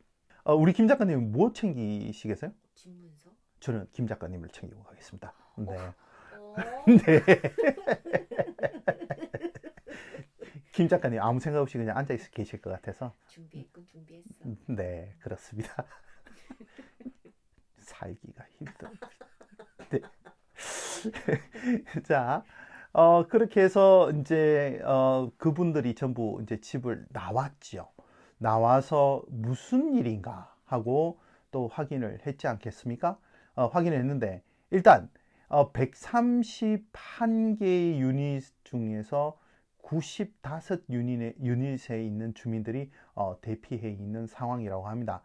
우리 김 작가님은 뭐 챙기시겠어요? 집문서? 저는 김 작가님을 챙기고 가겠습니다. 네. 네. 김 작가님 아무 생각 없이 그냥 앉아 계실 것 같아서. 준비했어. 네, 그렇습니다. 살기가 힘들어. 네. 자, 그렇게 해서 이제 그분들이 전부 이제 집을 나왔지요. 나와서 무슨 일인가 하고 또 확인을 했지 않겠습니까? 확인을 했는데 일단 131개의 유닛 중에서 95유닛에 있는 주민들이 대피해 있는 상황이라고 합니다.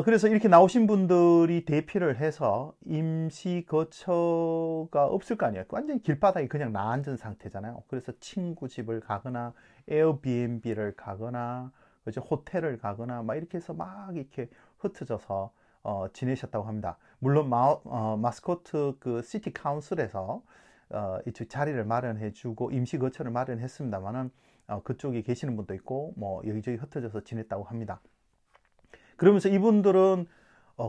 그래서 이렇게 나오신 분들이 대피를 해서 임시 거처가 없을 거 아니에요. 완전히 길바닥에 그냥 나앉은 상태잖아요. 그래서 친구 집을 가거나 에어비앤비를 가거나 그죠? 호텔을 가거나 막 이렇게 해서 막 이렇게 흩어져서 지내셨다고 합니다. 물론 마스코트 그 시티 카운슬에서 이쪽 자리를 마련해주고 임시 거처를 마련했습니다만은 그쪽에 계시는 분도 있고 뭐 여기저기 흩어져서 지냈다고 합니다. 그러면서 이분들은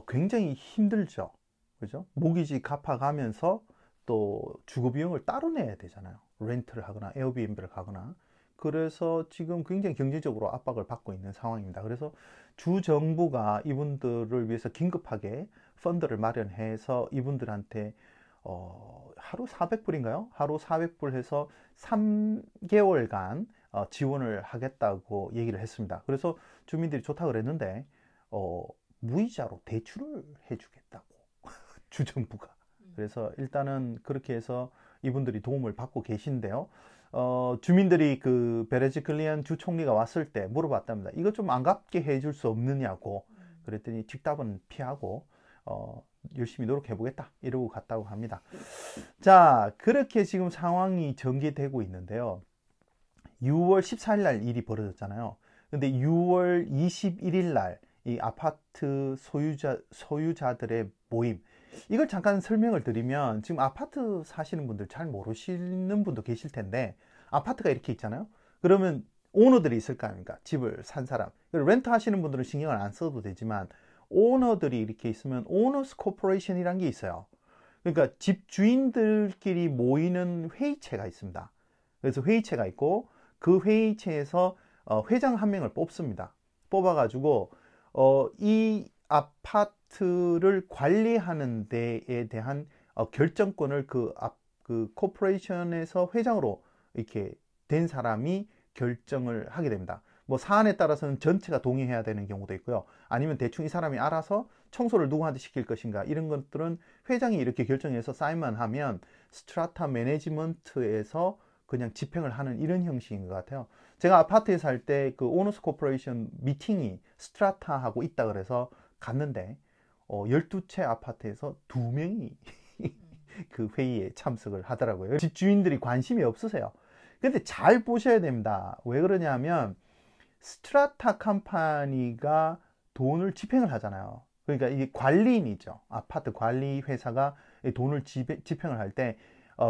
굉장히 힘들죠. 그죠? 모기지 갚아가면서 또 주거 비용을 따로 내야 되잖아요. 렌트를 하거나 에어비앤비를 가거나. 그래서 지금 굉장히 경제적으로 압박을 받고 있는 상황입니다. 그래서 주 정부가 이분들을 위해서 긴급하게 펀드를 마련해서 이분들한테 하루 400불인가요? 하루 400불 해서 3개월간 지원을 하겠다고 얘기를 했습니다. 그래서 주민들이 좋다고 그랬는데 무이자로 대출을 해주겠다고 주정부가. 그래서 일단은 그렇게 해서 이분들이 도움을 받고 계신데요. 주민들이 그 베레지클리안 주총리가 왔을 때 물어봤답니다. 이거 좀 안 갚게 해줄 수 없느냐고. 그랬더니 직답은 피하고 열심히 노력해 보겠다 이러고 갔다고 합니다. 자, 그렇게 지금 상황이 전개되고 있는데요. 6월 14일 날 일이 벌어졌잖아요. 근데 6월 21일 날 이 아파트 소유자들의 모임, 이걸 잠깐 설명을 드리면 지금 아파트 사시는 분들 잘 모르시는 분도 계실 텐데, 아파트가 이렇게 있잖아요. 그러면 오너들이 있을 거 아닙니까? 집을 산 사람. 렌트 하시는 분들은 신경을 안 써도 되지만 오너들이 이렇게 있으면 오너스 코퍼레이션이라는 게 있어요. 그러니까 집 주인들끼리 모이는 회의체가 있습니다. 그래서 회의체가 있고 그 회의체에서 회장 한 명을 뽑습니다. 뽑아가지고 이 아파트를 관리하는 데에 대한 결정권을 그 코퍼레이션에서 회장으로 이렇게 된 사람이 결정을 하게 됩니다. 뭐 사안에 따라서는 전체가 동의해야 되는 경우도 있고요. 아니면 대충 이 사람이 알아서 청소를 누구한테 시킬 것인가, 이런 것들은 회장이 이렇게 결정해서 사인만 하면 스트라타 매니지먼트에서 그냥 집행을 하는 이런 형식인 것 같아요. 제가 아파트에 살 때 그 오너스 코퍼레이션 미팅이 스트라타하고 있다 그래서 갔는데 12채 아파트에서 2명이 그 회의에 참석을 하더라고요. 집주인들이 관심이 없으세요. 근데 잘 보셔야 됩니다. 왜 그러냐면 스트라타 컴퍼니가 돈을 집행을 하잖아요. 그러니까 이게 관리인이죠. 아파트 관리 회사가 돈을 집행을 할 때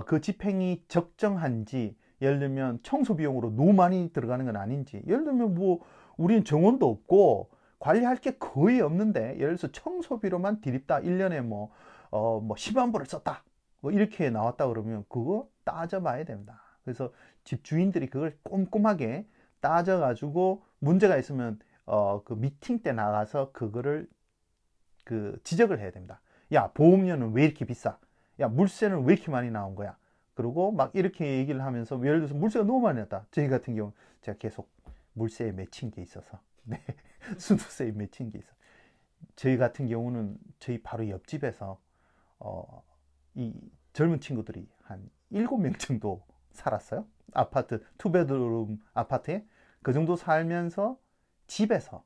그 집행이 적정한지, 예를 들면 청소 비용으로 너무 많이 들어가는 건 아닌지, 예를 들면 뭐 우리는 정원도 없고 관리할 게 거의 없는데 예를 들어서 청소비로만 디립다 1년에 뭐 10만 불을 썼다, 뭐 이렇게 나왔다 그러면 그거 따져봐야 됩니다. 그래서 집주인들이 그걸 꼼꼼하게 따져가지고 문제가 있으면 그 미팅 때 나가서 그거를 그 지적을 해야 됩니다. 야, 보험료는 왜 이렇게 비싸? 야, 물세는 왜 이렇게 많이 나온 거야? 그리고 막 이렇게 얘기를 하면서, 예를 들어서 물세가 너무 많이 났다. 저희 같은 경우 제가 계속 물세에 맺힌 게 있어서 네, 수도세에 맺힌 게 있어. 저희 같은 경우는 저희 바로 옆집에서 이 젊은 친구들이 한 7명 정도 살았어요. 아파트, 투베드룸 아파트에. 그 정도 살면서 집에서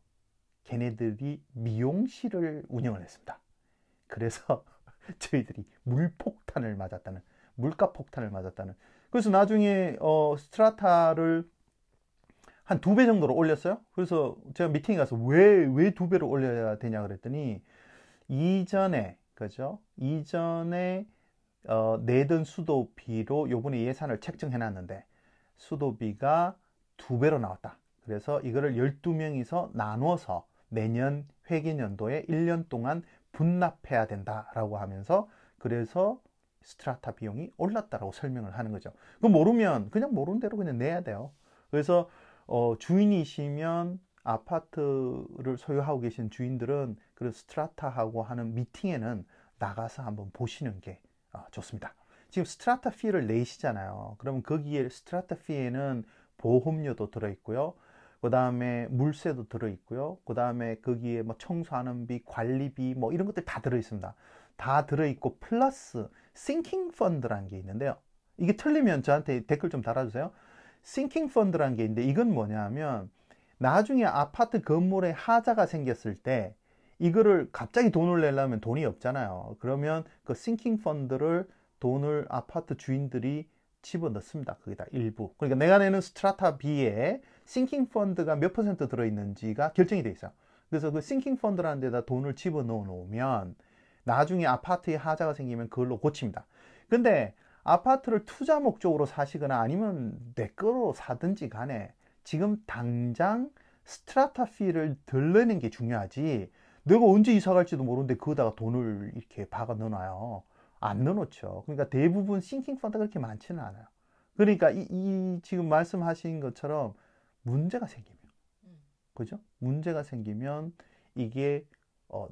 걔네들이 미용실을 운영을 했습니다. 그래서 저희들이 물폭탄을 맞았다는, 물가 폭탄을 맞았다는. 그래서 나중에 스트라타를 한 2배 정도로 올렸어요. 그래서 제가 미팅에 가서 왜 2배로 올려야 되냐 그랬더니, 이전에 내던 수도비로 요번에 예산을 책정해 놨는데 수도비가 2배로 나왔다. 그래서 이거를 12명이서 나눠서 내년 회계년도에 1년 동안 분납해야 된다라고 하면서, 그래서 스트라타 비용이 올랐다라고 설명을 하는 거죠. 그거 모르면 그냥 모르는 대로 그냥 내야 돼요. 그래서 주인이시면, 아파트를 소유하고 계신 주인들은 그 스트라타하고 하는 미팅에는 나가서 한번 보시는 게 좋습니다. 지금 스트라타 피를 내시잖아요. 그러면 거기에 스트라타 피에는 보험료도 들어있고요. 그 다음에 물세도 들어있고요. 그 다음에 거기에 뭐 청소하는 비, 관리비, 뭐 이런 것들 다 들어있습니다. 다 들어있고 플러스 싱킹 펀드라는 게 있는데요. 이게 틀리면 저한테 댓글 좀 달아주세요. 싱킹 펀드라는 게 있는데, 이건 뭐냐면 나중에 아파트 건물에 하자가 생겼을 때 이거를 갑자기 돈을 내려면 돈이 없잖아요. 그러면 그 싱킹 펀드를 돈을 아파트 주인들이 집어넣습니다. 거기다 일부. 그러니까 내가 내는 스트라타 B에 싱킹 펀드가 몇 % 들어있는지가 결정이 돼 있어요. 그래서 그 싱킹 펀드라는 데다 돈을 집어넣어 놓으면 나중에 아파트에 하자가 생기면 그걸로 고칩니다. 근데 아파트를 투자 목적으로 사시거나 아니면 내 거로 사든지 간에 지금 당장 스트라타 피를 덜 내는 게 중요하지, 내가 언제 이사 갈지도 모르는데 그거다가 돈을 이렇게 박아 넣어놔요. 안 넣어놓죠. 그러니까 대부분 싱킹 펀드가 그렇게 많지는 않아요. 그러니까 이 지금 말씀하신 것처럼 문제가 생기면, 그죠? 문제가 생기면 이게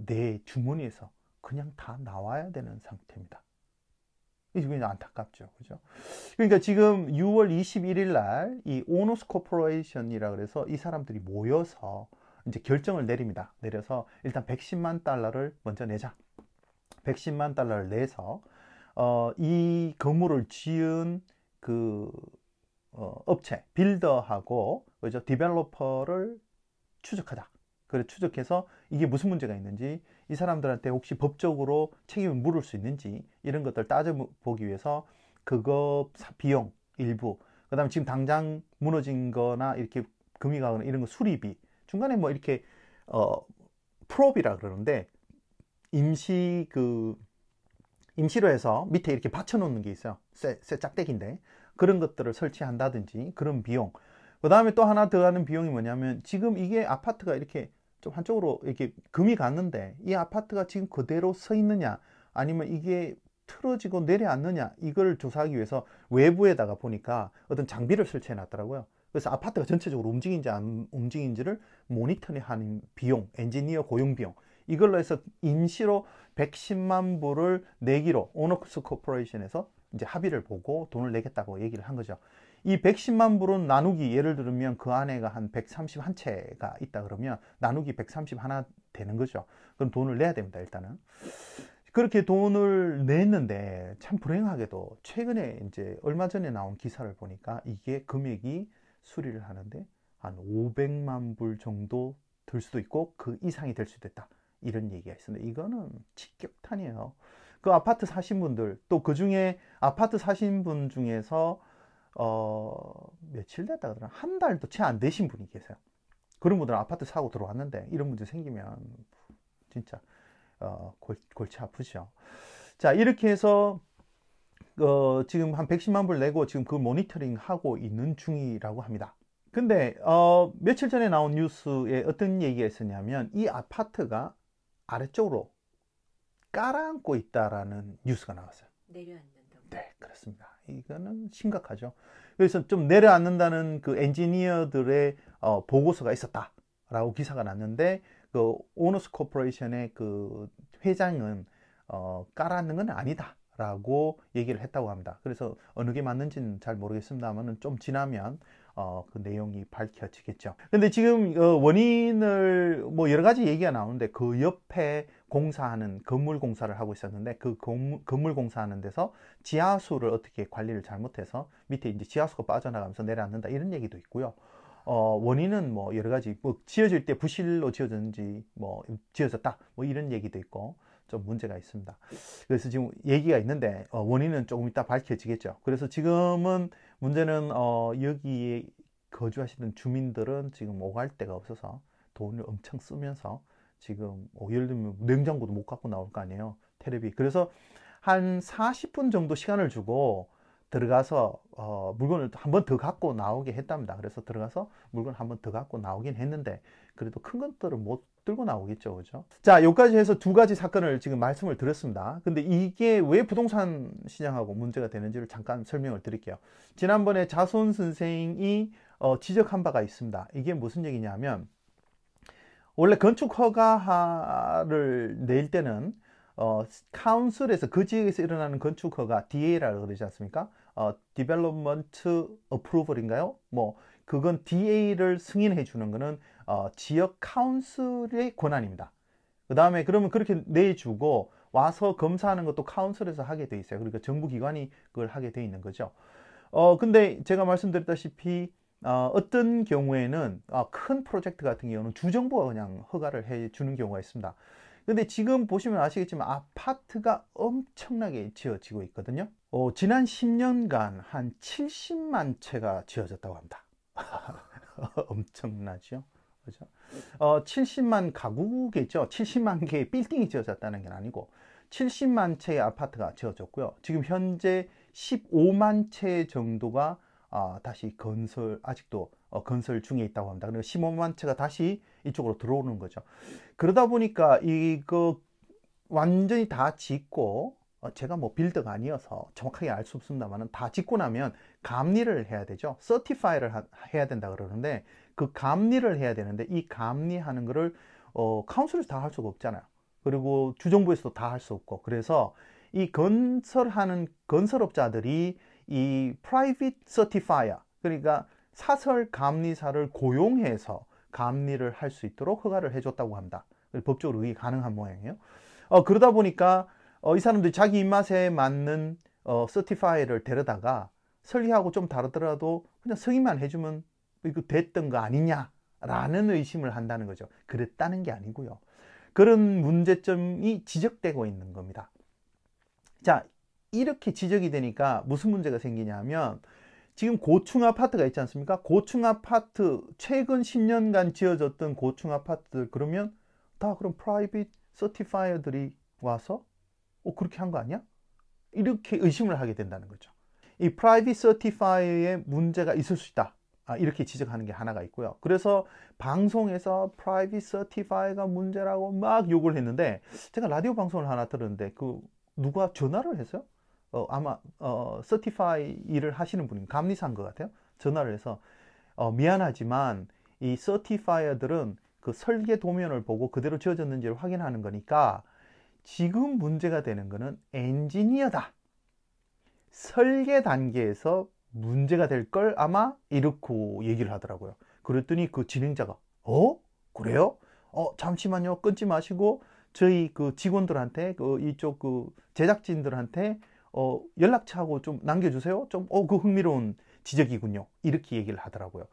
내 주머니에서 그냥 다 나와야 되는 상태입니다. 이게 그냥 안타깝죠. 그죠? 그러니까 지금 6월 21일 날 이 오너스 코퍼레이션이라 그래서 이 사람들이 모여서 이제 결정을 내립니다. 내려서 일단 110만 달러를 먼저 내자. 110만 달러를 내서 이 건물을 지은 그 업체, 빌더하고 그죠? 디벨로퍼를 추적하자. 그래 추적해서 이게 무슨 문제가 있는지, 이 사람들한테 혹시 법적으로 책임을 물을 수 있는지, 이런 것들 따져보기 위해서 그거 비용 일부, 그 다음에 지금 당장 무너진 거나 이렇게 금이 가거나 이런 거 수리비, 중간에 뭐 이렇게 프롭이라 그러는데 임시로 해서 밑에 이렇게 받쳐놓는 게 있어요. 쇠 짝대기인데 그런 것들을 설치한다든지 그런 비용. 그 다음에 또 하나 더 하는 비용이 뭐냐면, 지금 이게 아파트가 이렇게 좀 한쪽으로 이렇게 금이 갔는데 이 아파트가 지금 그대로 서 있느냐, 아니면 이게 틀어지고 내려앉느냐, 이걸 조사하기 위해서 외부에다가 보니까 어떤 장비를 설치해 놨더라고요. 그래서 아파트가 전체적으로 움직이는지 안 움직이는지를 모니터링하는 비용, 엔지니어 고용 비용, 이걸로 해서 임시로 110만 불을 내기로 오너스 코퍼레이션에서 이제 합의를 보고 돈을 내겠다고 얘기를 한 거죠. 이 110만 불은 나누기, 예를 들면 그 안에가 한 131채가 있다 그러면 나누기 131 되는 거죠. 그럼 돈을 내야 됩니다, 일단은. 그렇게 돈을 냈는데 참 불행하게도 최근에 이제 얼마 전에 나온 기사를 보니까 이게 금액이 수리를 하는데 한 500만 불 정도 들 수도 있고 그 이상이 될 수도 있다. 이런 얘기가 있습니다. 이거는 직격탄이에요. 그 아파트 사신 분들, 또 그 중에 아파트 사신 분 중에서 며칠 됐다 그러나 한 달도 채 안 되신 분이 계세요. 그런 분들은 아파트 사고 들어왔는데 이런 문제 생기면 진짜 골치 아프죠. 자, 이렇게 해서 지금 한 110만 불 내고 지금 그 모니터링 하고 있는 중이라고 합니다. 근데 며칠 전에 나온 뉴스에 어떤 얘기가 있었냐면 이 아파트가 아래쪽으로 깔아앉고 있다라는 뉴스가 나왔어요. 내려앉는다고. 네, 그렇습니다. 이거는 심각하죠. 그래서 좀 내려앉는다는 그 엔지니어들의 보고서가 있었다라고 기사가 났는데 그 오너스 코퍼레이션의 그 회장은 깔아앉는 건 아니다라고 얘기를 했다고 합니다. 그래서 어느 게 맞는지는 잘 모르겠습니다만은 좀 지나면 그 내용이 밝혀지겠죠. 근데 지금 원인을 뭐 여러 가지 얘기가 나오는데 그 옆에 공사하는 건물 공사를 하고 있었는데 그 건물 공사하는 데서 지하수를 어떻게 관리를 잘못해서 밑에 이제 지하수가 빠져나가면서 내려앉는다 이런 얘기도 있고요. 원인은 뭐 여러 가지 뭐 지어질 때 부실로 지어졌는지 뭐 지어졌다 뭐 이런 얘기도 있고 좀 문제가 있습니다. 그래서 지금 얘기가 있는데 원인은 조금 이따 밝혀지겠죠. 그래서 지금은 문제는 여기에 거주하시는 주민들은 지금 오갈 데가 없어서 돈을 엄청 쓰면서 지금 예를 들면 냉장고도 못 갖고 나올 거 아니에요. 테레비. 그래서 한 40분 정도 시간을 주고 들어가서 물건을 한 번 더 갖고 나오게 했답니다. 그래서 들어가서 물건을 한 번 더 갖고 나오긴 했는데 그래도 큰 것들은 못 들고 나오겠죠, 그죠? 자, 여기까지 해서 두 가지 사건을 지금 말씀을 드렸습니다. 근데 이게 왜 부동산 시장하고 문제가 되는지를 잠깐 설명을 드릴게요. 지난번에 자손 선생이 지적한 바가 있습니다. 이게 무슨 얘기냐면 원래 건축 허가를 낼 때는 카운슬에서 그 지역에서 일어나는 건축 허가 DA라고 그러지 않습니까? Development Approval인가요? 뭐 그건 DA를 승인해 주는 거는 지역 카운슬의 권한입니다. 그 다음에 그러면 그렇게 내주고 와서 검사하는 것도 카운슬에서 하게 돼 있어요. 그러니까 정부 기관이 그걸 하게 돼 있는 거죠. 근데 제가 말씀드렸다시피 어떤 경우에는 큰 프로젝트 같은 경우는 주정부가 그냥 허가를 해 주는 경우가 있습니다. 근데 지금 보시면 아시겠지만 아파트가 엄청나게 지어지고 있거든요. 지난 10년간 한 70만 채가 지어졌다고 합니다. 엄청나죠? 그죠? 70만 가구겠죠. 70만 개의 빌딩이 지어졌다는 게 아니고 70만 채의 아파트가 지어졌고요. 지금 현재 15만 채 정도가 다시 아직도 건설 중에 있다고 합니다. 그리고 15만 채가 다시 이쪽으로 들어오는 거죠. 그러다 보니까 이거 완전히 다 짓고 제가 뭐 빌더가 아니어서 정확하게 알 수 없습니다만 다 짓고 나면 감리를 해야 되죠. 서티파이를 해야 된다 그러는데 그 감리를 해야 되는데 이 감리하는 거를 카운슬에서 다 할 수가 없잖아요. 그리고 주정부에서도 다 할 수 없고 그래서 이 건설하는 건설업자들이 이 프라이빗 서티파이어 그러니까 사설 감리사를 고용해서 감리를 할 수 있도록 허가를 해줬다고 합니다. 법적으로 그게 가능한 모양이에요. 그러다 보니까 이 사람들이 자기 입맛에 맞는 서티파이를 데려다가 설계하고 좀 다르더라도 그냥 승인만 해주면 이거 됐던 거 아니냐라는 의심을 한다는 거죠. 그랬다는 게 아니고요. 그런 문제점이 지적되고 있는 겁니다. 자, 이렇게 지적이 되니까 무슨 문제가 생기냐면 지금 고층 아파트가 있지 않습니까? 고층 아파트 최근 10년간 지어졌던 고층 아파트들 그러면 다 그럼 프라이빗 서티파이어들이 와서 그렇게 한 거 아니야? 이렇게 의심을 하게 된다는 거죠. 이 프라이빗 서티파이어에 문제가 있을 수 있다. 이렇게 지적하는 게 하나가 있고요. 그래서 방송에서 프라이빗 서티파이어가 문제라고 막 욕을 했는데 제가 라디오 방송을 하나 들었는데 누가 전화를 했어요? 아마 서티파이 일을 하시는 분이 감리사인 것 같아요. 전화를 해서 미안하지만 이 서티파이어들은 그 설계 도면을 보고 그대로 지어졌는지를 확인하는 거니까 지금 문제가 되는 거는 엔지니어다. 설계 단계에서 문제가 될 걸 아마 이렇게 얘기를 하더라고요. 그랬더니 그 진행자가 그래요? 잠시만요. 끊지 마시고 저희 그 직원들한테 이쪽 그 제작진들한테 연락처하고 좀 남겨주세요. 좀 그 흥미로운 지적이군요. 이렇게 얘기를 하더라고요.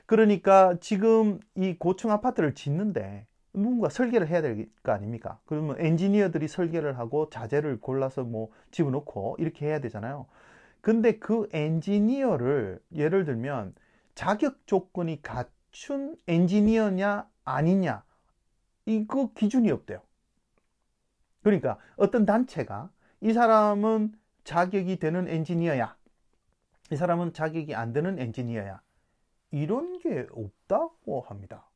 그러니까 지금 이 고층 아파트를 짓는데 누군가 설계를 해야 될 거 아닙니까? 그러면 엔지니어들이 설계를 하고 자재를 골라서 뭐 집어넣고 이렇게 해야 되잖아요. 근데 그 엔지니어를 예를 들면 자격 조건이 갖춘 엔지니어냐 아니냐 이거 기준이 없대요. 그러니까 어떤 단체가 이 사람은 자격이 되는 엔지니어야, 이 사람은 자격이 안 되는 엔지니어야, 이런 게 없다고 합니다.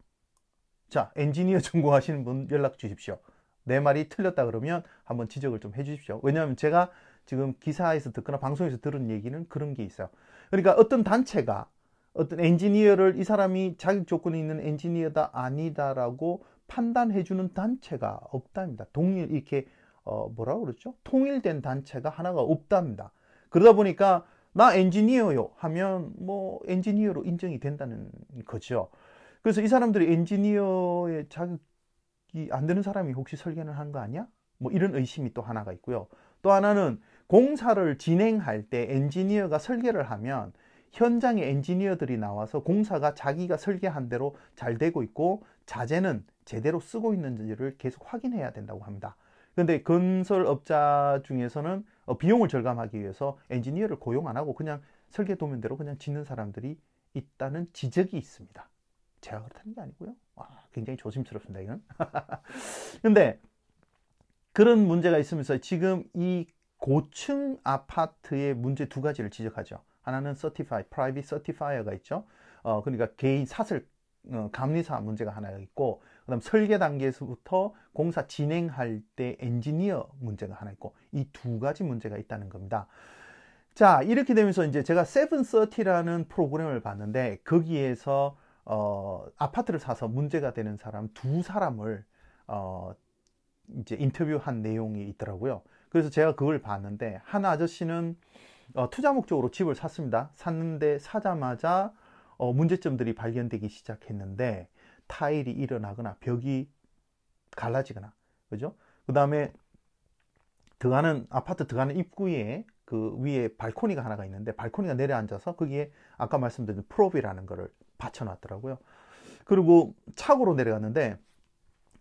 자, 엔지니어 전공하시는 분 연락 주십시오. 내 말이 틀렸다 그러면 한번 지적을 좀 해주십시오. 왜냐하면 제가 지금 기사에서 듣거나 방송에서 들은 얘기는 그런 게 있어요. 그러니까 어떤 단체가 어떤 엔지니어를 이 사람이 자격 조건이 있는 엔지니어다 아니다라고 판단해주는 단체가 없답니다. 동일 이렇게 뭐라고 그러죠? 통일된 단체가 하나가 없답니다. 그러다 보니까 나 엔지니어요 하면 뭐 엔지니어로 인정이 된다는 거죠. 그래서 이 사람들이 엔지니어의 자격이 안 되는 사람이 혹시 설계를 한 거 아니야? 뭐 이런 의심이 또 하나가 있고요. 또 하나는 공사를 진행할 때 엔지니어가 설계를 하면 현장에 엔지니어들이 나와서 공사가 자기가 설계한 대로 잘 되고 있고 자재는 제대로 쓰고 있는지를 계속 확인해야 된다고 합니다. 근데 건설업자 중에서는 비용을 절감하기 위해서 엔지니어를 고용 안 하고 그냥 설계 도면대로 그냥 짓는 사람들이 있다는 지적이 있습니다. 제가 그렇다는 게 아니고요. 굉장히 조심스럽습니다, 이건. 근데 그런 문제가 있으면서 지금 이 고층 아파트의 문제 두 가지를 지적하죠. 하나는 Private Certifier가 있죠. 그러니까 개인 사설 감리사 문제가 하나 있고, 그다음 설계 단계에서부터 공사 진행할 때 엔지니어 문제가 하나 있고, 이 두 가지 문제가 있다는 겁니다. 자, 이렇게 되면서 이제 제가 730라는 프로그램을 봤는데 거기에서 아파트를 사서 문제가 되는 사람 두 사람을 이제 인터뷰한 내용이 있더라고요. 그래서 제가 그걸 봤는데 한 아저씨는 투자 목적으로 집을 샀습니다. 샀는데 사자마자 문제점들이 발견되기 시작했는데 타일이 일어나거나 벽이 갈라지거나, 그죠? 그 다음에 아파트 들어가는 입구에 그 위에 발코니가 하나가 있는데 발코니가 내려앉아서 거기에 아까 말씀드린 프롭이라는 거를 받쳐놨더라고요. 그리고 차고로 내려갔는데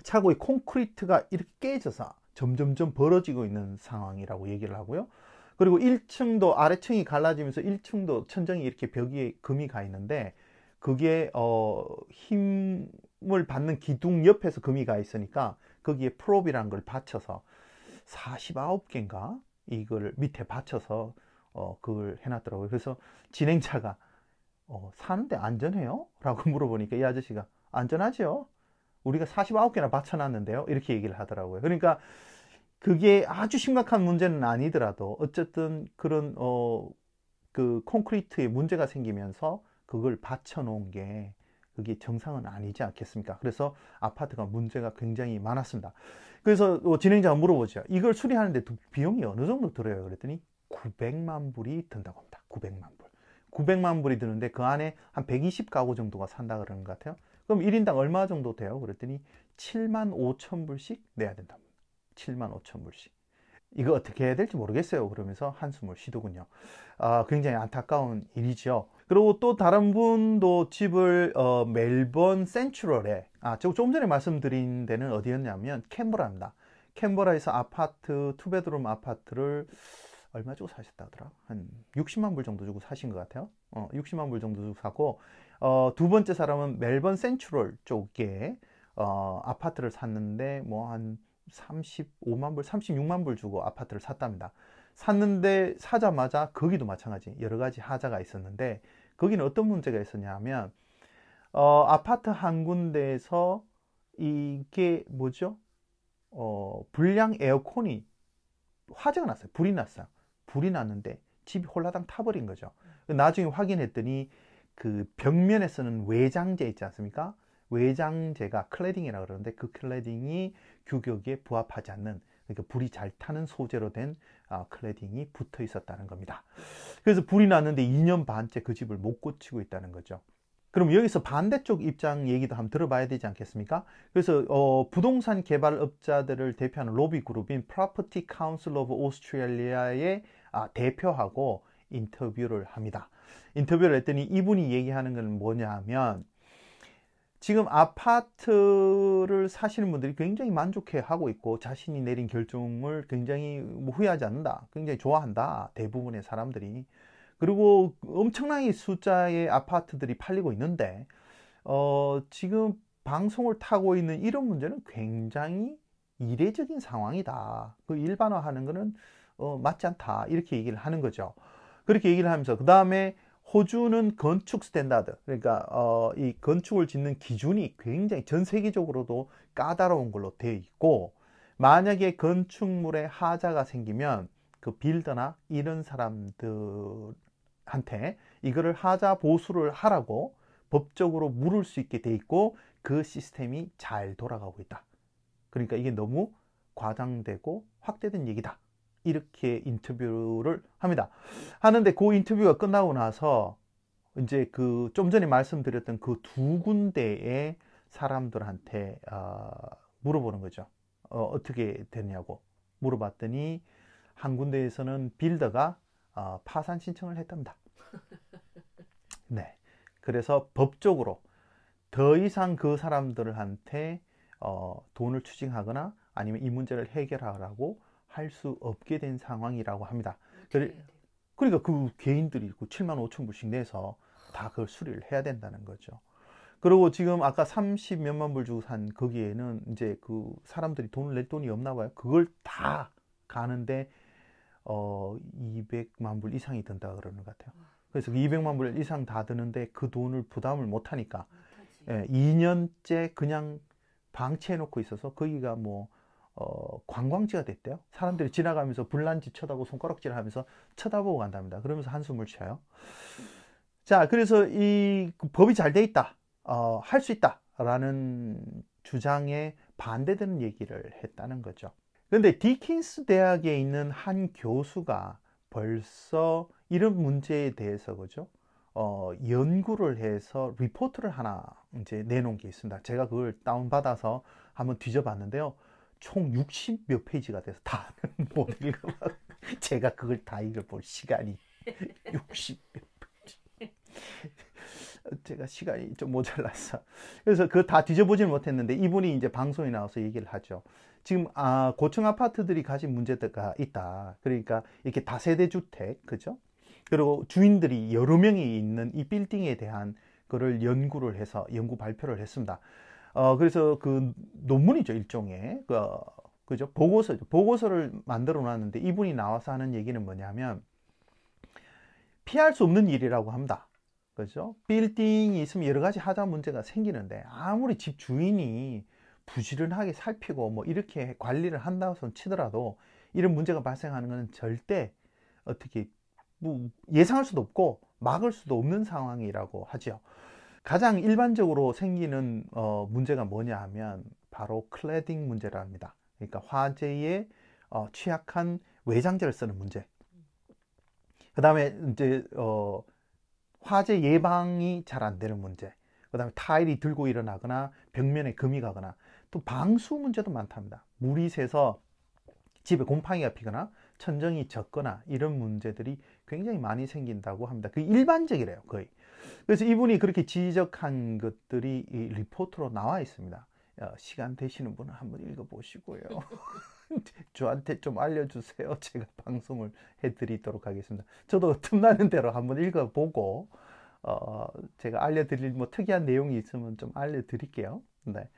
차고의 콘크리트가 이렇게 깨져서 점점점 벌어지고 있는 상황이라고 얘기를 하고요. 그리고 1층도 아래층이 갈라지면서 1층도 천정이 이렇게 벽에 금이 가 있는데 그게 힘을 받는 기둥 옆에서 금이 가 있으니까 거기에 프롭이라는 걸 받쳐서 49개인가 이걸 밑에 받쳐서 그걸 해놨더라고요. 그래서 진행자가 사는데 안전해요? 라고 물어보니까 이 아저씨가 안전하죠? 우리가 49개나 받쳐놨는데요. 이렇게 얘기를 하더라고요. 그러니까 그게 아주 심각한 문제는 아니더라도 어쨌든 그런 그 콘크리트에 문제가 생기면서 그걸 받쳐놓은 게 그게 정상은 아니지 않겠습니까? 그래서 아파트가 문제가 굉장히 많았습니다. 그래서 진행자가 물어보죠. 이걸 수리하는데 비용이 어느 정도 들어요? 그랬더니 900만 불이 든다고 합니다. 900만 불. 900만 불이 드는데 그 안에 한 120가구 정도가 산다 그러는 것 같아요. 그럼 1인당 얼마 정도 돼요? 그랬더니 7만 5천 불씩 내야 된답니다. 7만 5천 불씩. 이거 어떻게 해야 될지 모르겠어요. 그러면서 한숨을 쉬더군요. 굉장히 안타까운 일이죠. 그리고 또 다른 분도 집을 멜번 센트럴에 좀 전에 말씀드린 데는 어디였냐면 캔버라입니다. 캔버라에서 아파트, 투베드룸 아파트를 얼마 주고 사셨다 하더라? 한 60만 불 정도 주고 사신 것 같아요. 60만 불 정도 주고 사고 두 번째 사람은 멜번 센트럴 쪽에 아파트를 샀는데 뭐 한 35만 불, 36만 불 주고 아파트를 샀답니다. 샀는데 사자마자 거기도 마찬가지 여러 가지 하자가 있었는데 거기는 어떤 문제가 있었냐 하면 아파트 한 군데에서 이게 뭐죠? 불량 에어컨이 화재가 났어요. 불이 났어요. 불이 났는데 집이 홀라당 타버린 거죠. 나중에 확인했더니 그 벽면에 쓰는 외장재 있지 않습니까? 외장재가 클래딩이라고 그러는데 그 클래딩이 규격에 부합하지 않는 그러니까 불이 잘 타는 소재로 된 클래딩이 붙어 있었다는 겁니다. 그래서 불이 났는데 2년 반째 그 집을 못 고치고 있다는 거죠. 그럼 여기서 반대쪽 입장 얘기도 한번 들어봐야 되지 않겠습니까? 그래서 부동산 개발업자들을 대표하는 로비 그룹인 Property Council of Australia의 대표하고 인터뷰를 합니다. 인터뷰를 했더니 이분이 얘기하는 건 뭐냐 하면 지금 아파트를 사시는 분들이 굉장히 만족해 하고 있고 자신이 내린 결정을 굉장히 후회하지 않는다. 굉장히 좋아한다. 대부분의 사람들이. 그리고 엄청나게 숫자의 아파트들이 팔리고 있는데 지금 방송을 타고 있는 이런 문제는 굉장히 이례적인 상황이다. 그 일반화하는 것은 맞지 않다. 이렇게 얘기를 하는 거죠. 그렇게 얘기를 하면서 그 다음에 호주는 건축 스탠다드, 그러니까 이 건축을 짓는 기준이 굉장히 전 세계적으로도 까다로운 걸로 되어 있고 만약에 건축물에 하자가 생기면 그 빌더나 이런 사람들한테 이거를 하자 보수를 하라고 법적으로 물을 수 있게 돼 있고 그 시스템이 잘 돌아가고 있다. 그러니까 이게 너무 과장되고 확대된 얘기다. 이렇게 인터뷰를 합니다. 하는데 그 인터뷰가 끝나고 나서 이제 그 좀 전에 말씀드렸던 그 두 군데의 사람들한테 물어보는 거죠. 어떻게 됐냐고 물어봤더니 한 군데에서는 빌더가 파산 신청을 했답니다. 네. 그래서 법적으로 더 이상 그 사람들한테 돈을 추징하거나 아니면 이 문제를 해결하라고 할 수 없게 된 상황이라고 합니다. 그러니까 그 개인들이 7만 5천 불씩 내서 다 그걸 수리를 해야 된다는 거죠. 그리고 지금 아까 30 몇만 불 주고 산 거기에는 이제 그 사람들이 돈을 낼 돈이 없나 봐요. 그걸 다 가는데 200만 불 이상이 든다 그러는 것 같아요. 그래서 200만 불 이상 다 드는데 그 돈을 부담을 못 하니까 2년째 그냥 방치해 놓고 있어서 거기가 뭐 관광지가 됐대요. 사람들이 지나가면서 불난지 쳐다보고 손가락질 하면서 쳐다보고 간답니다. 그러면서 한숨을 쉬어요. 자, 그래서 이 법이 잘 돼 있다. 할 수 있다. 라는 주장에 반대되는 얘기를 했다는 거죠. 그런데 디킨스 대학에 있는 한 교수가 벌써 이런 문제에 대해서 그죠? 연구를 해서 리포트를 하나 이제 내놓은 게 있습니다. 제가 그걸 다운받아서 한번 뒤져봤는데요. 총 60몇 페이지가 돼서 다는 못 읽어봐. 제가 그걸 다 읽어볼 시간이 60몇 페이지. 제가 시간이 좀 모자라서. 그래서 그거 다 뒤져보지는 못했는데 이분이 이제 방송에 나와서 얘기를 하죠. 지금 고층 아파트들이 가진 문제가 있다. 그러니까 이렇게 다세대 주택, 그죠? 그리고 주인들이 여러 명이 있는 이 빌딩에 대한 거를 연구를 해서 연구 발표를 했습니다. 그래서 그 논문이죠, 일종의. 그죠? 보고서를 만들어 놨는데 이분이 나와서 하는 얘기는 뭐냐면 피할 수 없는 일이라고 합니다. 그죠? 빌딩이 있으면 여러 가지 하자 문제가 생기는데 아무리 집 주인이 부지런하게 살피고 뭐 이렇게 관리를 한다고 치더라도 이런 문제가 발생하는 것은 절대 어떻게 뭐 예상할 수도 없고 막을 수도 없는 상황이라고 하죠. 가장 일반적으로 생기는 문제가 뭐냐 하면 바로 클래딩 문제라 합니다. 그러니까 화재에 취약한 외장재를 쓰는 문제. 그 다음에 이제 화재 예방이 잘 안 되는 문제. 그 다음에 타일이 들고 일어나거나 벽면에 금이 가거나 또 방수 문제도 많답니다. 물이 새서 집에 곰팡이가 피거나 천정이 젖거나 이런 문제들이 굉장히 많이 생긴다고 합니다. 그게 일반적이래요, 거의. 그래서 이분이 그렇게 지적한 것들이 이 리포트로 나와 있습니다. 시간 되시는 분은 한번 읽어보시고요. 저한테 좀 알려주세요. 제가 방송을 해드리도록 하겠습니다. 저도 틈나는 대로 한번 읽어보고 제가 알려드릴 뭐 특이한 내용이 있으면 좀 알려드릴게요. 네.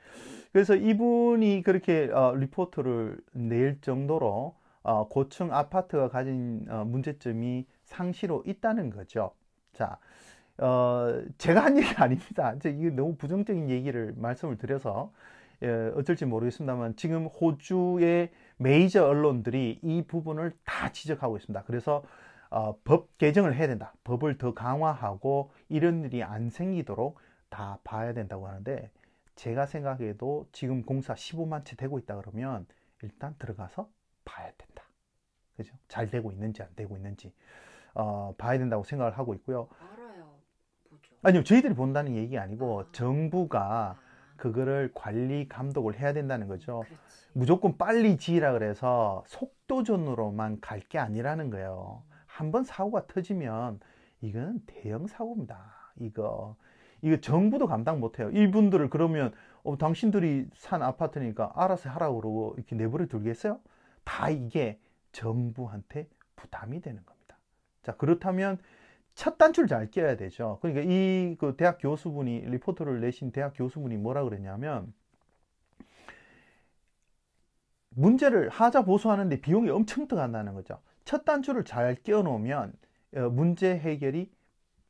그래서 이분이 그렇게 리포트를 낼 정도로 고층 아파트가 가진 문제점이 상시로 있다는 거죠. 자, 제가 한 얘기가 아닙니다. 이게 너무 부정적인 얘기를 말씀을 드려서 어쩔지 모르겠습니다만 지금 호주의 메이저 언론들이 이 부분을 다 지적하고 있습니다. 그래서 법 개정을 해야 된다. 법을 더 강화하고 이런 일이 안 생기도록 다 봐야 된다고 하는데 제가 생각해도 지금 공사 15만 채 되고 있다 그러면 일단 들어가서 봐야 된다. 그죠? 잘 되고 있는지 안 되고 있는지 봐야 된다고 생각을 하고 있고요. 알아요. 보죠. 아니요, 저희들이 본다는 얘기 아니고 아, 정부가 아, 그거를 관리 감독을 해야 된다는 거죠. 그렇지. 무조건 빨리 지으라 그래서 속도전으로만 갈 게 아니라는 거예요. 한번 사고가 터지면 이건 대형 사고입니다. 이거 정부도 감당 못해요. 이분들을 그러면 당신들이 산 아파트니까 알아서 하라고 그러고 이렇게 내버려 두겠어요? 다 이게 정부한테 부담이 되는 겁니다. 자, 그렇다면 첫 단추를 잘 껴야 되죠. 그러니까 그 대학 교수분이 리포트를 내신 대학 교수분이 뭐라 그랬냐면 문제를 하자 보수하는데 비용이 엄청 들어간다는 거죠. 첫 단추를 잘 껴놓으면 문제 해결이